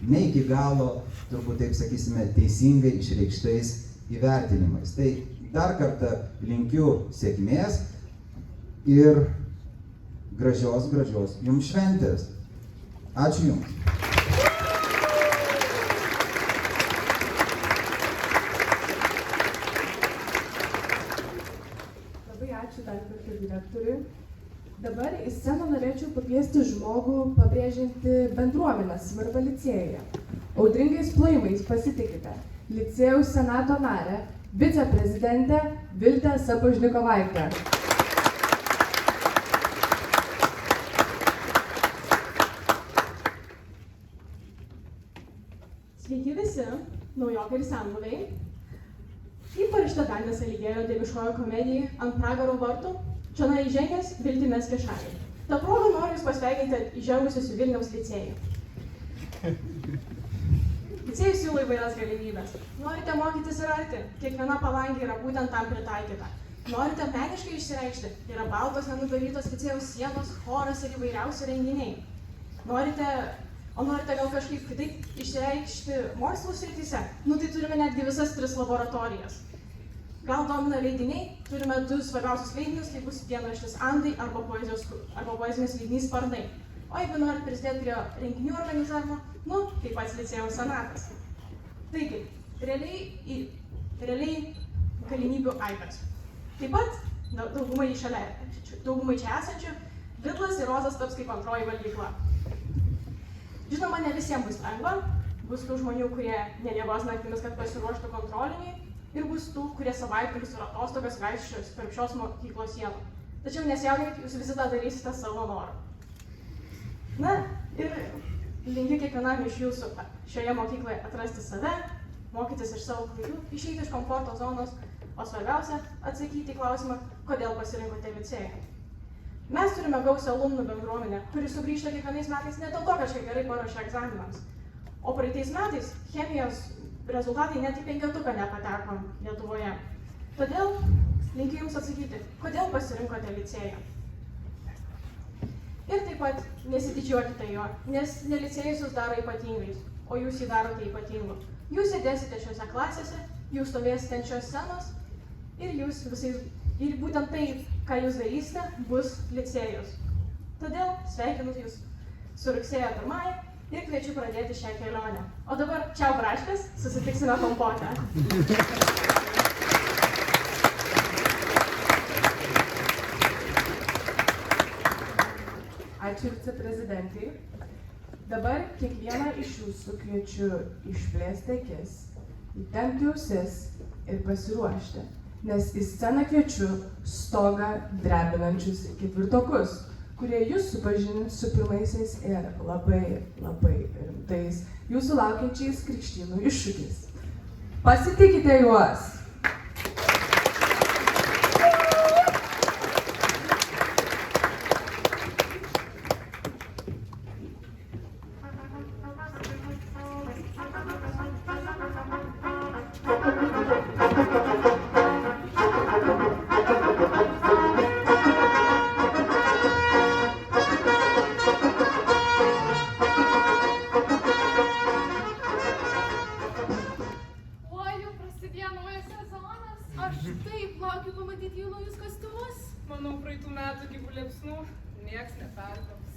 ne iki galo, turbūt taip sakysime, teisingai išreikštais įvertinimais. Tai dar kartą linkiu sėkmės ir gražios Jums šventės. Ačiū Jums. Labai ačiū dar kartą direktoriui. Dabar į sceną norėčiau pakviesti žmogų, pabrėžiantį bendruomenės svarbą licėjuje. Audringais plojimais pasitikite licėjaus senato narę, viceprezidentę Viltę Sapožnikovaitę. Sveiki visi, naujokai ir senbuviai. Į paraštę Dantės Aligjerio dieviškojo komedijai Ant pragaro vartų, čionai įžengęs Viltį meskė šalį. Ta proga noriu Jūs pasveikinti įžengusius į Vilniaus licėjų. Licėjus siūlo įvairias galimybes. Norite mokytis ir arti, kiekviena palangė yra būtent tam pritaikyta. Norite meniškai išsireikšti, yra baltos nenudarytos licėjaus sienos, choras ir įvairiausi renginiai. Norite gal kažkaip kitaip išsireikšti mokslų srityse? Tai turime netgi visas 3 laboratorijas. Gal domina leidiniai? Turime 2 svarbiausius leidinius, tai bus dienraštis Andai arba poezinis leidinys Sparnai. O jeigu norit prisidėti prie renginių organizavimo, tai pats licėjaus senatas. Taigi, realiai galimybių aibės. Taip pat daugumai čia esančių, Lidlas ir Rozas taps kaip antroji valgykla. Žinoma, ne visiems bus lengva, bus tų žmonių, kurie nemiegos naktimis, kad pasiruoštų kontroliniai, ir bus tų, kurie savaitgalius ir atostogas vaikščios per šios mokyklos sienų. Tačiau nesijaudinkit, Jūs visi tą darysite savo noru. Na, ir linkiu kiekvienam iš Jūsų šioje mokykloje atrasti save, mokytis iš savo klaidų, išeiti iš komforto zonos, o svarbiausia – atsakyti į klausimą, kodėl pasirinkote licėją. Mes turime gausią alumnų bendruomenę, kuri sugrįžta kiekvienais metais ne dėl to, kad čia gerai paruošė egzaminams. O praeitais metais chemijos rezultatai net į 5-tuką nepateko Lietuvoje. Todėl linkiu Jums atsakyti, kodėl pasirinkote licėją. Ir taip pat nesididžiuokite jo, nes ne licėjus Jūs daro ypatingais, o Jūs jį darote ypatingu. Jūs sėdėsite šiose klasėse, Jūs stovėsite ant šios scenos ir būtent tai, ką Jūs darysite, bus licėjus. Todėl sveikinu Jūs su rugsėjo 1 ir kviečiu pradėti šią kelionę. O dabar čiau braškės, susitiksime kompote. Ačiū viceprezidentai. Dabar kiekvieną iš Jūsų kviečiu išplėsti akis, įtempti ausis ir pasiruošti, nes į sceną kviečiu stogą drebinančius 4-tokus, kurie Jūs supažindins su pirmaisiais ir labai rimtais Jūsų laukiančiais krikštynų iššūkiais. Pasitikite juos. Oi, jau prasidėjo naujas sezonas. Aš taip laukiu pamatyti jų naujus kostiumus. Manau, praeitų metų gyvų liepsnų nieks neperkops.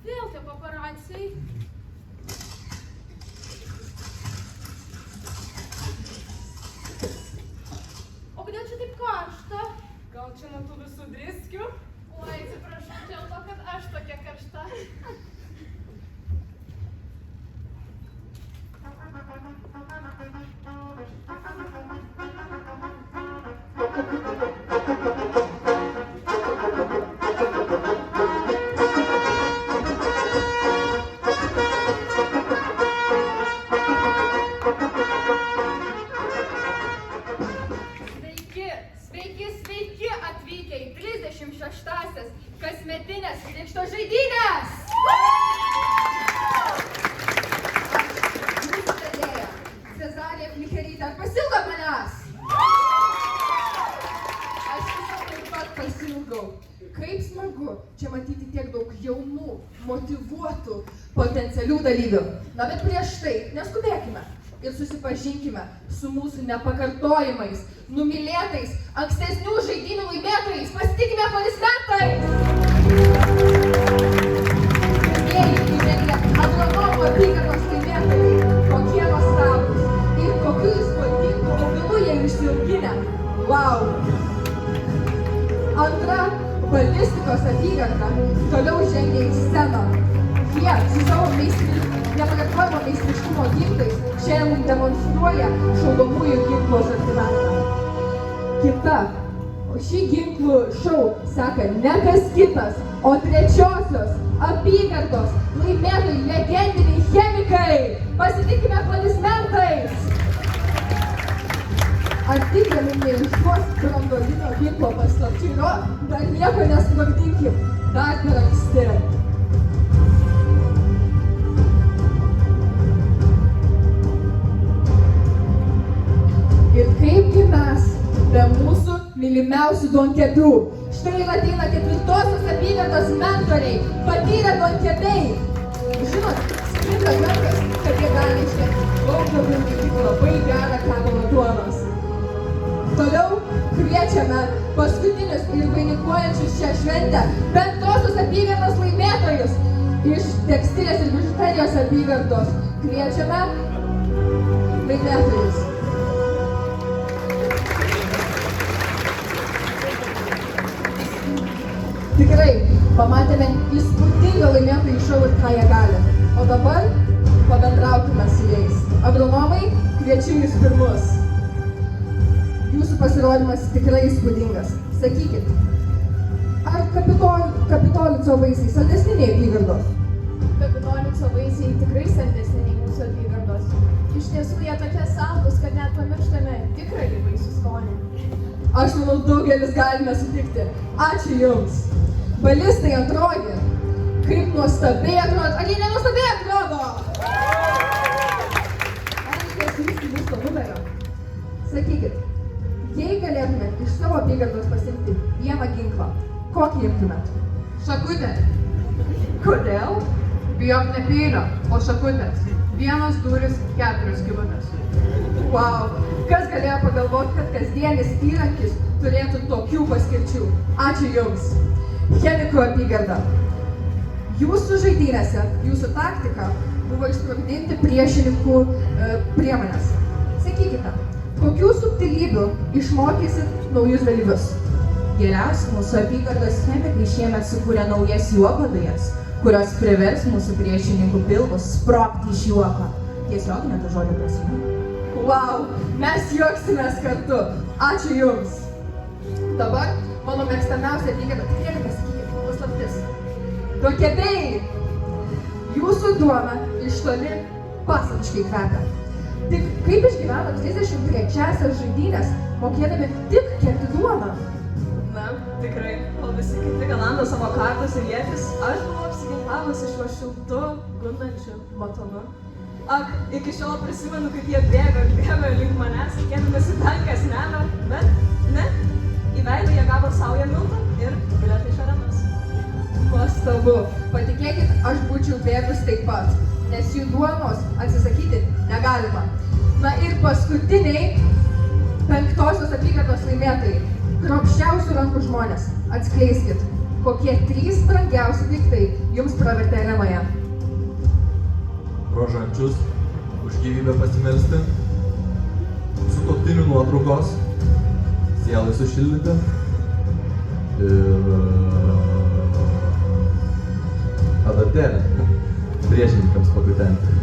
Vėl tie paparaciai. O kodėl čia taip karšta? Gal čia nuo tų visų driskių? Oi, atsiprašau, dėl to, kad aš tokia karšta. Sveiki atvykę į 36-asias kasmetinės krikšto žaidynės! Mūsų vedėja, Cezarija Flikerytė, ar pasiilgot manęs? Aš visą taip pat pasiilgau. Kaip smagu čia matyti tiek daug jaunų, motyvuotų, potencialių dalyvių. Na bet prieš tai neskubėkime ir susipažinkime su mūsų nepakartojimais, numylėtais, ankstesnių žaidynių laimėtojais. Pasitikime aplodismentais! Pirmieji įžengia agronomų apygardos laimėtojai. Kokie nuostabūs ir kokių įspūdingų augalų jie išsiauginę. Wow! Antra, balistikos apygarda toliau žengia į sceną. Jie su savo nepakartojimo meistriškumo ginklais šiandien demonstruoja šaudamųjų ginklų asortimentą. Kita, o šį ginklų šou seka ne kas kitas, o trečiosios apygardos laimėtojai legendiniai chemikai. Pasitikime aplodismentais! Ar tikrinai neišduos branduolinio ginklo paslapčių? Dar nieko nesprogdinkim, dar per anksti. Ir kaipgi mes be mūsų mylimiausių duonkebių. Štai ir ateina ketvirtosios apygardos mentoriai, patyrę duonkebiai. Žinot, sklinda gandas, kad jie gali iškepti daug labiau kaip labai gerą kavą duonos. Toliau kviečiame paskutinius ir vainikuojančius šią šventę penktosios apygardos laimėtojus iš tekstilės ir bižuterijos apygardos. Kviečiame laimėtojus. Tikrai, pamatėme įspūdingą laimėtojų šou ir ką jie gali. O dabar pabendraukime su jais. Agronomai, kviečiu jūs pirmus. Jūsų pasirodymas tikrai įspūdingas. Sakykit, ar Kapitolico vaisiai saldesni nei apygardos? Kapitolico vaisiai tikrai saldesni nei mūsų apygardos. Iš tiesų jie tokie saldūs, kad net pamirštame tikrąjį vaisių skonį. Aš manau, daugelis galime sutikti. Ačiū Jums. Balistai antroji. Kaip nuostabiai atrodo. Ar jie nenuostabiai atrodo? Man reikės jūsų mūsų numerio. Sakykit, jei galėtumėt iš savo apygardos pasimti vieną ginklą, kokį imtumėt? Šakutė. Kodėl? Bijok ne peilio, o šakutės. Vienas dūris, 4 skylutės. Wow, kas galėjo pagalvoti, kad kasdienis įrankis turėtų tokių paskirčių? Ačiū Jums. Chemikų apygarda. Jūsų žaidynėse, jūsų taktika buvo išsprogdinti priešininkų priemonės. Sakykite, kokių subtilybių išmokysit naujus dalyvius? Geriausi mūsų apygardos chemikai šiemet sukūrė naujas juoko dujas, kurios privers mūsų priešininkų pilvus sprogti iš juoko. Tiesiog net žodžio prasme. Wow, mes juoksimės kartu. Ačiū Jums. Dabar mano mėgstamiausia apygarda. Tikrai pasakykit, paslaptis. Duonkebiai! Jūsų duona iš toli pasakiškai kvepia. Tik kaip išgyveno 33-asias žaidynės, mokėdami tik kepti duoną? Na, tikrai, o visi kiti galando savo kartus ir ietis, aš buvau apsiginklavusi šiuo šiltu, gundančiu batonu. Ak, iki šiol prisimenu, kaip jie bėgo ir bėgo link manęs, kėdamasi tanką asmeną, bet ne, į veidą jie gavo saują miltą ir bilietą iš arenos. Nuostabu. Patikėkit, aš būčiau bėgus taip pat, nes jų duonos atsisakyti negalima. Na ir paskutiniai 5-osios apygardos laimėtojai. Kruopščiausių rankų žmonės. Atskleiskit, kokie 3 brangiausi daiktai jums pravertė arenoje. Rožančius, už gyvybę pasimelsti, sutuoktinių nuotraukos, sielai sušildyti ir adatėlę priešininkams pakutenti.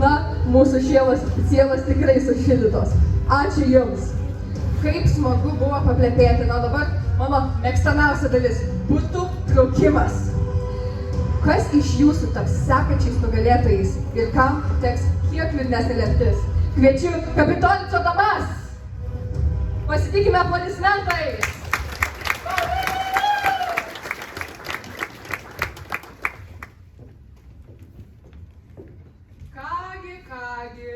Na, mūsų sielos tikrai sušildytos. Ačiū Jums. Kaip smagu buvo paplepėti. Na dabar mano mėgstamiausia dalis – būtų traukimas. Kas iš jūsų taps sekančiais nugalėtojais ir kam teks kiek liūdnesnė lemtis? Kviečiu Kapitolico damas! Pasitikime aplodismentais! Kągi,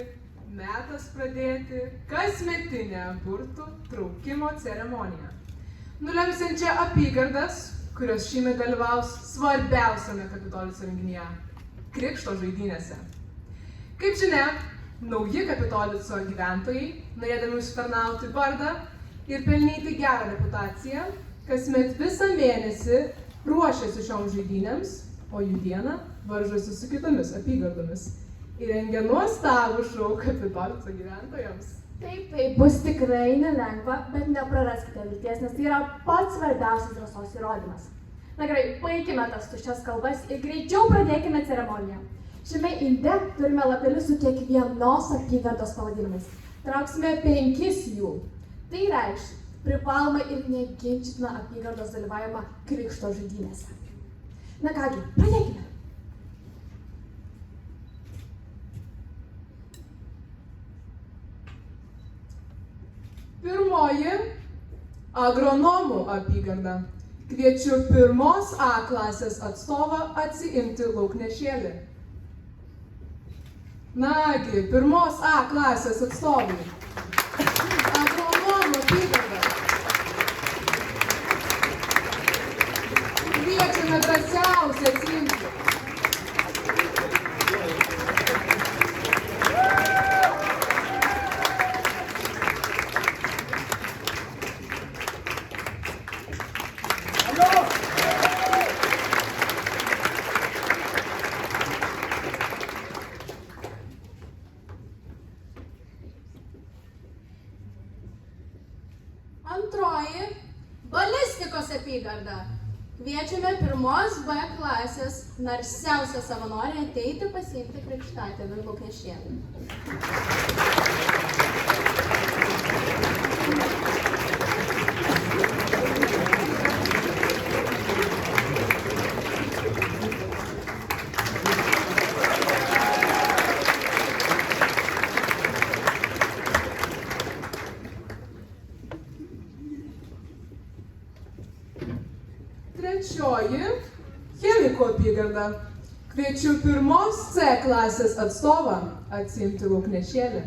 metas pradėti kasmetinę burtų traukimo ceremoniją, nulemsiančią apygardas, kurios šįmet dalyvaus svarbiausiame Kapitolico renginyje – Krikšto žaidynėse. Kaip žinia, nauji Kapitolico gyventojai, norėdami užsitarnauti vardą ir pelnyti gerą reputaciją, kasmet visą mėnesį ruošiasi šioms žaidynėms, o jų dieną varžosi su kitomis apygardomis. Įrengia nuostabų šou Kapitolico gyventojams. Taip, bus tikrai nelengva, bet nepraraskite vilties, nes tai yra pats svarbiausias drąsos įrodymas. Na gerai, baikime tas tuščias kalbas ir greičiau pradėkime ceremoniją. Šiame inde turime lapelius su kiekvienos apygardos pavadinimais. Trauksime 5 jų. Tai reikš privalomą ir neginčytiną apygardos dalyvavimą Krikšto žaidynėse. Na kągi, pradėkime. Pirmoji agronomų apygarda. Kviečiu 1 A klasės atstovą atsiimti lauknešėlį. Nagi, 1 A klasės atstovai. Agronomų apygarda. Kviečiame drąsiausiai atsiimti. Antroji balistikos apygarda. Kviečiame 1 B klasės narsiausią savanorę ateiti pasiimti krikštatėvių lauknešėlį. Trečioji chemikų apygarda. Kviečiu 1 C klasės atstovą atsiimti lauknešėlį.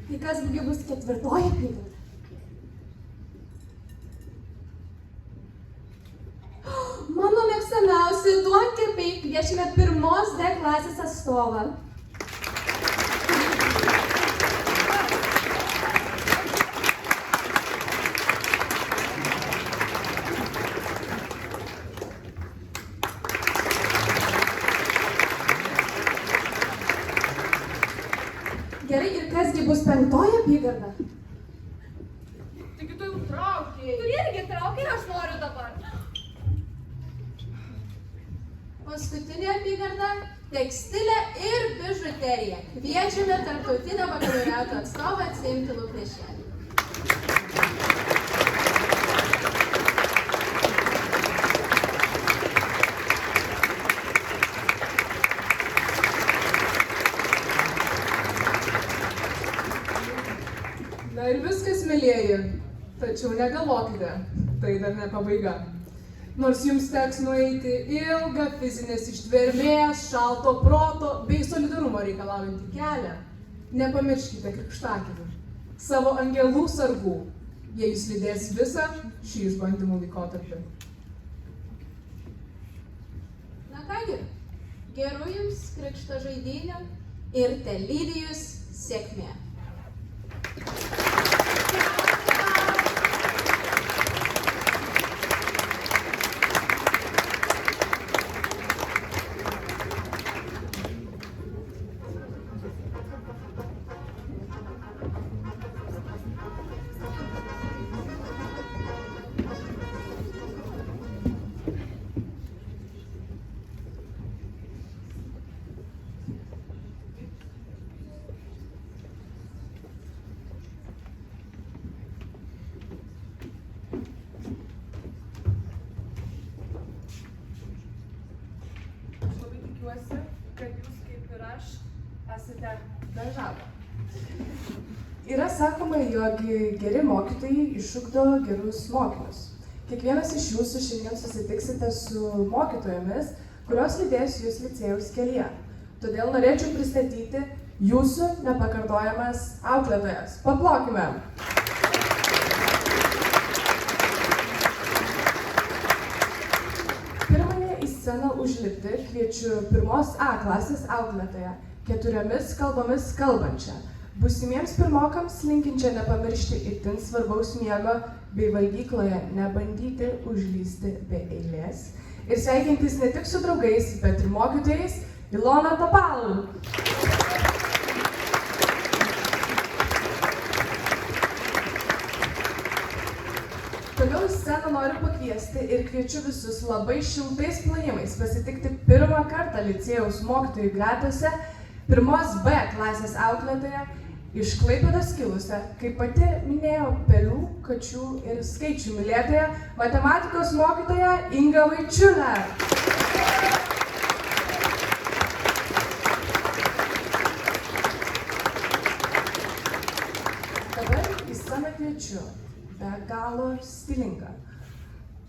Tai kasgi bus 4-oji apygarda? Mano mėgstamiausi duonkepiai, kviečiame 1 D klasės atstovą. Gerai, ir kasgi bus 5-oji apygarda? Taigi tu jau traukiai. Tu irgi traukiai, Aš noriu dabar. Paskutinė apygarda tekstilę ir bižuteriją. Kviečiame tarptautinio bakalaureato atstovą atsiimti lauknešėlį. Na ir viskas, mėlyjeji. Tačiau negalvokite, tai dar ne pabaiga. Nors jums teks nueiti ilgą fizinės ištvermės, šalto proto bei solidarumo reikalaujantį kelią, nepamirškite krikštakelių, savo angelų sargų, jie jūs lydės visą šį išbandymų laikotarpį. Na kągi, gerų jums krikšto žaidynių ir telydi jus sėkmė. Kad jūs, kaip ir aš, esate bežavo. Yra sakoma, jog geri mokytojai išugdo gerus mokinius. Kiekvienas iš jūsų šiandien susitiksite su mokytojomis, kurios lydės jūs licėjaus kelyje. Todėl norėčiau pristatyti jūsų nepakartojamas auklėtojas. Paplokime! Sceną užlipti kviečiu 1 A klasės auklėtoją, 4 kalbomis kalbančią, būsimiems pirmokams linkinčią nepamiršti itin svarbaus miego bei valgykloje nebandyti užlysti be eilės ir sveikintis ne tik su draugais, bet ir mokytojais Ilona Topalų. Toliau į sceną noriu pakviesti ir kviečiu visus labai šiltais plojimais pasitikti pirmą kartą licėjaus mokytojų gretose 1 B klasės auklėtoją iš Klaipėdos kilusią, kaip pati minėjo, pelių, kačių ir skaičių mylėtoją, matematikos mokytoją Ingą Vaičiulę. Dabar į sceną kviečiu be galo stilingą,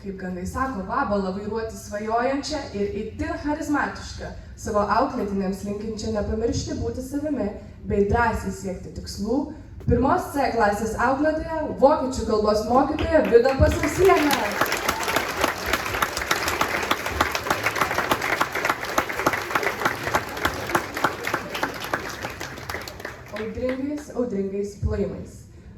kaip gandai sako, vabalą vairuoti svajojančią ir itin charizmatišką, savo auklėtiniams linkinčią nepamiršti būti savimi bei drąsiai siekti tikslų, 1 C klasės auklėtoja, vokiečių kalbos mokytoja Vida Pasausienė. Audringais plojimais.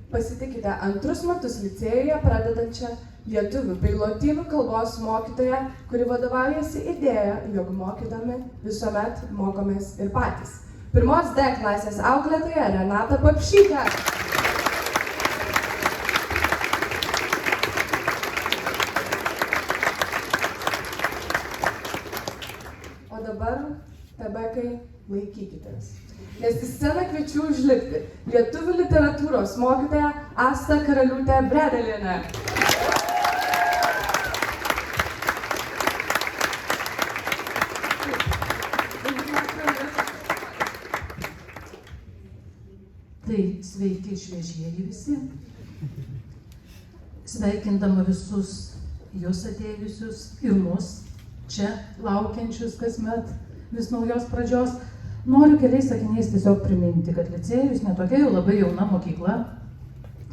Pasitikite 2 metus licėjuje pradedančią lietuvių bei lotynų kalbos mokytoją, kuri vadovaujasi idėja, jog mokydami visuomet mokomės ir patys. 1 D klasės auklėtoja Renata Papšytė. O dabar, tebekai, laikykitės. Nes į sceną kviečiu užlipti lietuvių literatūros mokytoją Astą Karaliūtę Bredelienę. Tai sveiki šviežieji visi. Sveikindama visus jūs atėjusius ir mus čia laukiančius kasmet vis naujos pradžios, noriu keliais sakiniais tiesiog priminti, kad licėjus ne tokia jau labai jauna mokykla.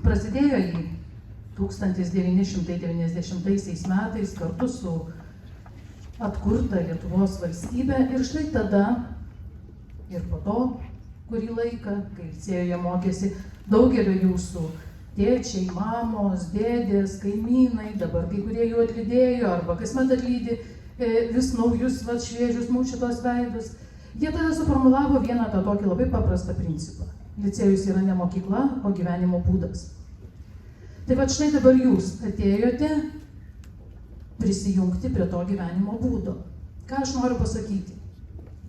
Prasidėjo jį 1990 metais kartu su atkurta Lietuvos valstybė ir štai tada ir po to, kurį laiką, kai licėjuje mokėsi daugelio jūsų tėčiai, mamos, dėdės, kaimynai, dabar kai kurie jų atlydėjo arba kasmet atlydi vis naujus, šviežius mūsų šitos veidus. Jie tada suformulavo vieną tą tokį labai paprastą principą. Licėjus yra ne mokykla, o gyvenimo būdas. Tai va štai dabar jūs atėjote prisijungti prie to gyvenimo būdo. Ką aš noriu pasakyti?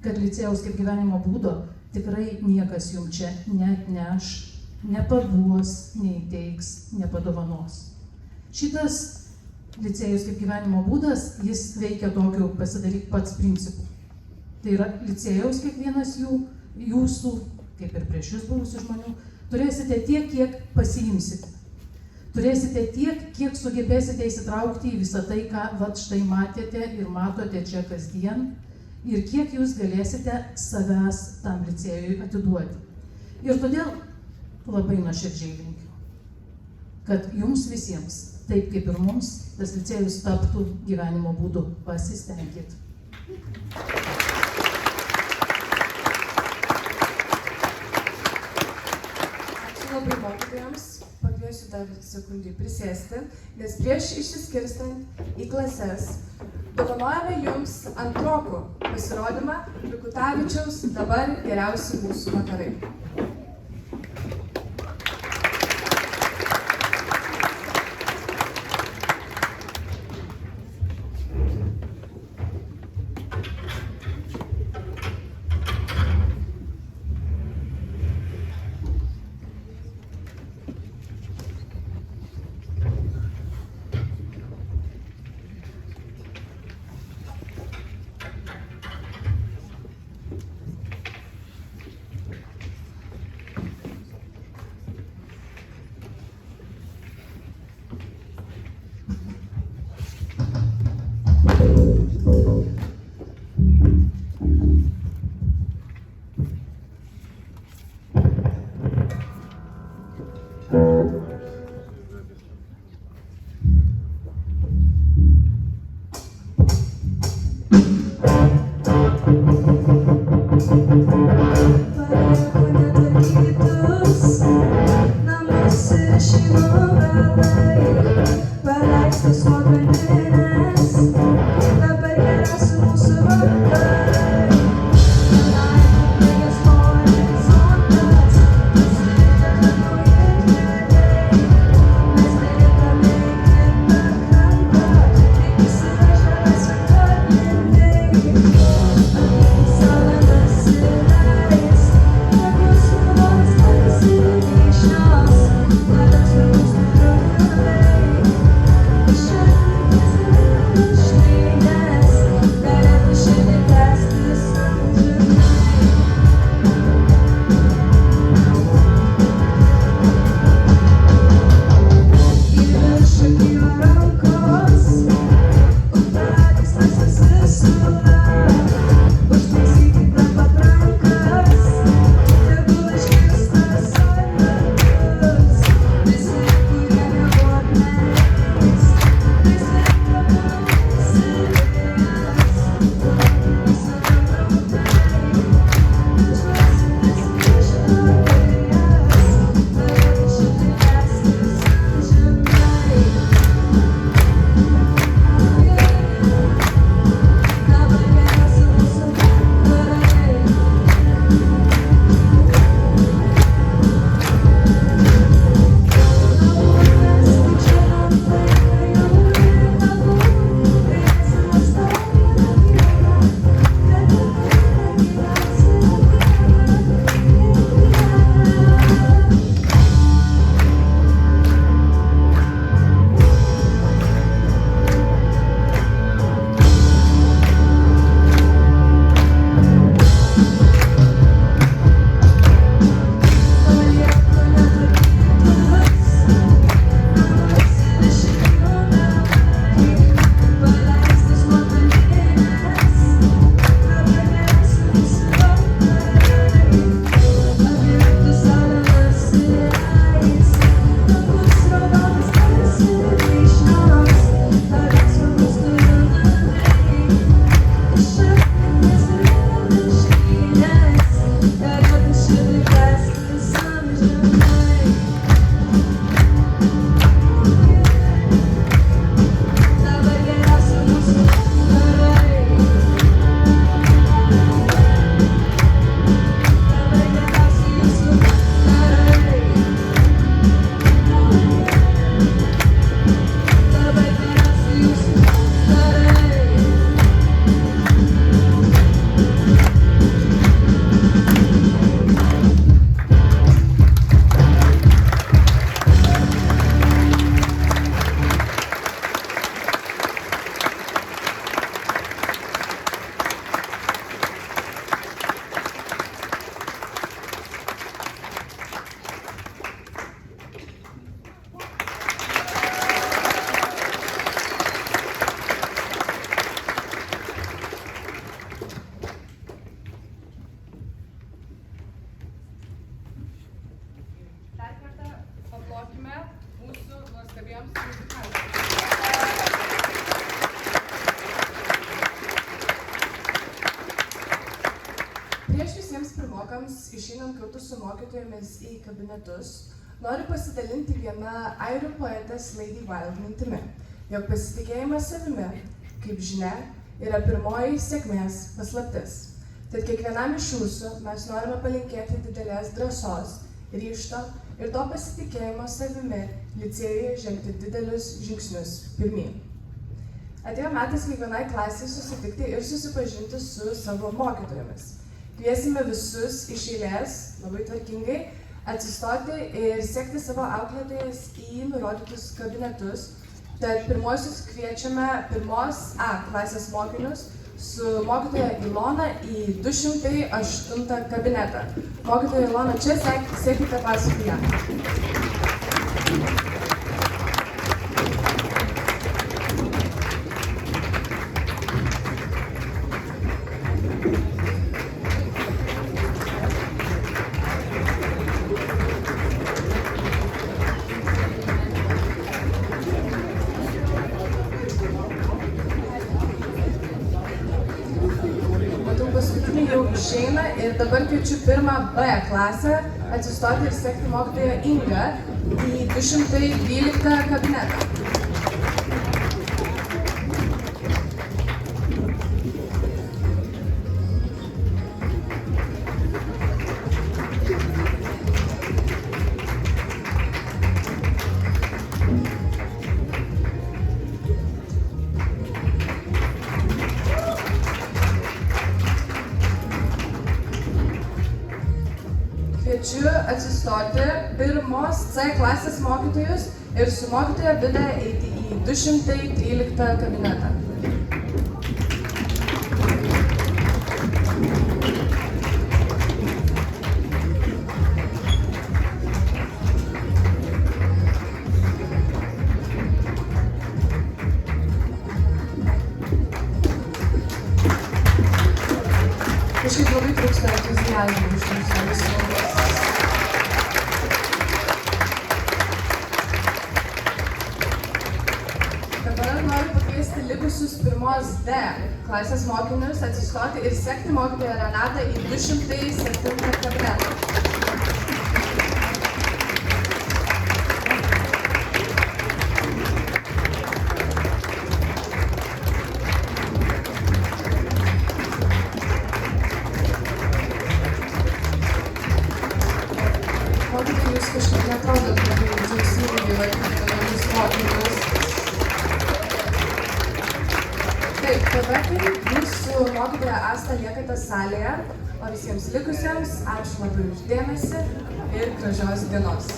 kad licėjaus kaip gyvenimo būdo tikrai niekas jums čia neatneš, nepaduos, neįteiks, nepadovanos. Šitas licėjus kaip gyvenimo būdas, jis veikia tokiu pasidaryk pats principu. Tai yra licėjaus kiekvienas jūsų, kaip ir prieš jūs buvusių žmonių, turėsite tiek, kiek pasiimsite. Turėsite tiek, kiek sugebėsite įsitraukti į visą tai, ką vat štai matėte ir matote čia kasdien, ir kiek jūs galėsite savęs tam licėjui atiduoti. Ir todėl labai nuoširdžiai linkiu, kad jums visiems, taip kaip ir mums, tas licėjus taptų gyvenimo būdu. Pasistengkit. Ačiū labai mokytojams. Pakviesiu dar sekundį prisėsti, nes prieš išsiskirstant į klases dovanojame jums antrokų pasirodymą Likutavičiaus Dabar geriausi mūsų vakarai. kartu su mokytojomis į kabinetus, noriu pasidalinti viena airių poetės Lady Wilde mintimi, jog pasitikėjimas savimi, kaip žinia, yra pirmoji sėkmės paslaptis. Tad kiekvienam iš jūsų mes norime palinkėti didelės drąsos, ryžto ir to pasitikėjimo savimi licėjuje žengti didelius žingsnius pirmyn. Atėjo metas kiekvienai klasiai susitikti ir susipažinti su savo mokytojomis. Kviesime visus iš eilės, labai tvarkingai, atsistoti ir sekti savo auklėtojas į nurodytus kabinetus. Tad pirmuosius kviečiame pirmos A klasės mokinius su mokytoja Ilona į 208 kabinetą. Mokytoja Ilona, čia sekite paskui ją. Išeina ir dabar kviečiu pirmą B klasę atsistoti ir sekti mokytoją Ingą į 212 kabinetą. Kviečiu atsistoti pirmos C klasės mokytojus ir su mokytoja Vida eiti į 213 kabinetą. Kažkaip labai trūksta entuziazmo iš mūsų visų. Dabar noriu pakviesti likusius pirmos D klasės mokinius atsistoti ir sekti mokytoją Renatą į 207 kabinetą. Jūs kažkaip netrodot labai džiaugsmingai laikyti naujus mokinius. Taip, tada kai jūsų mokytoja Asta liekate salėje, o visiems likusiems ačiū labai už dėmesį ir gražios dienos.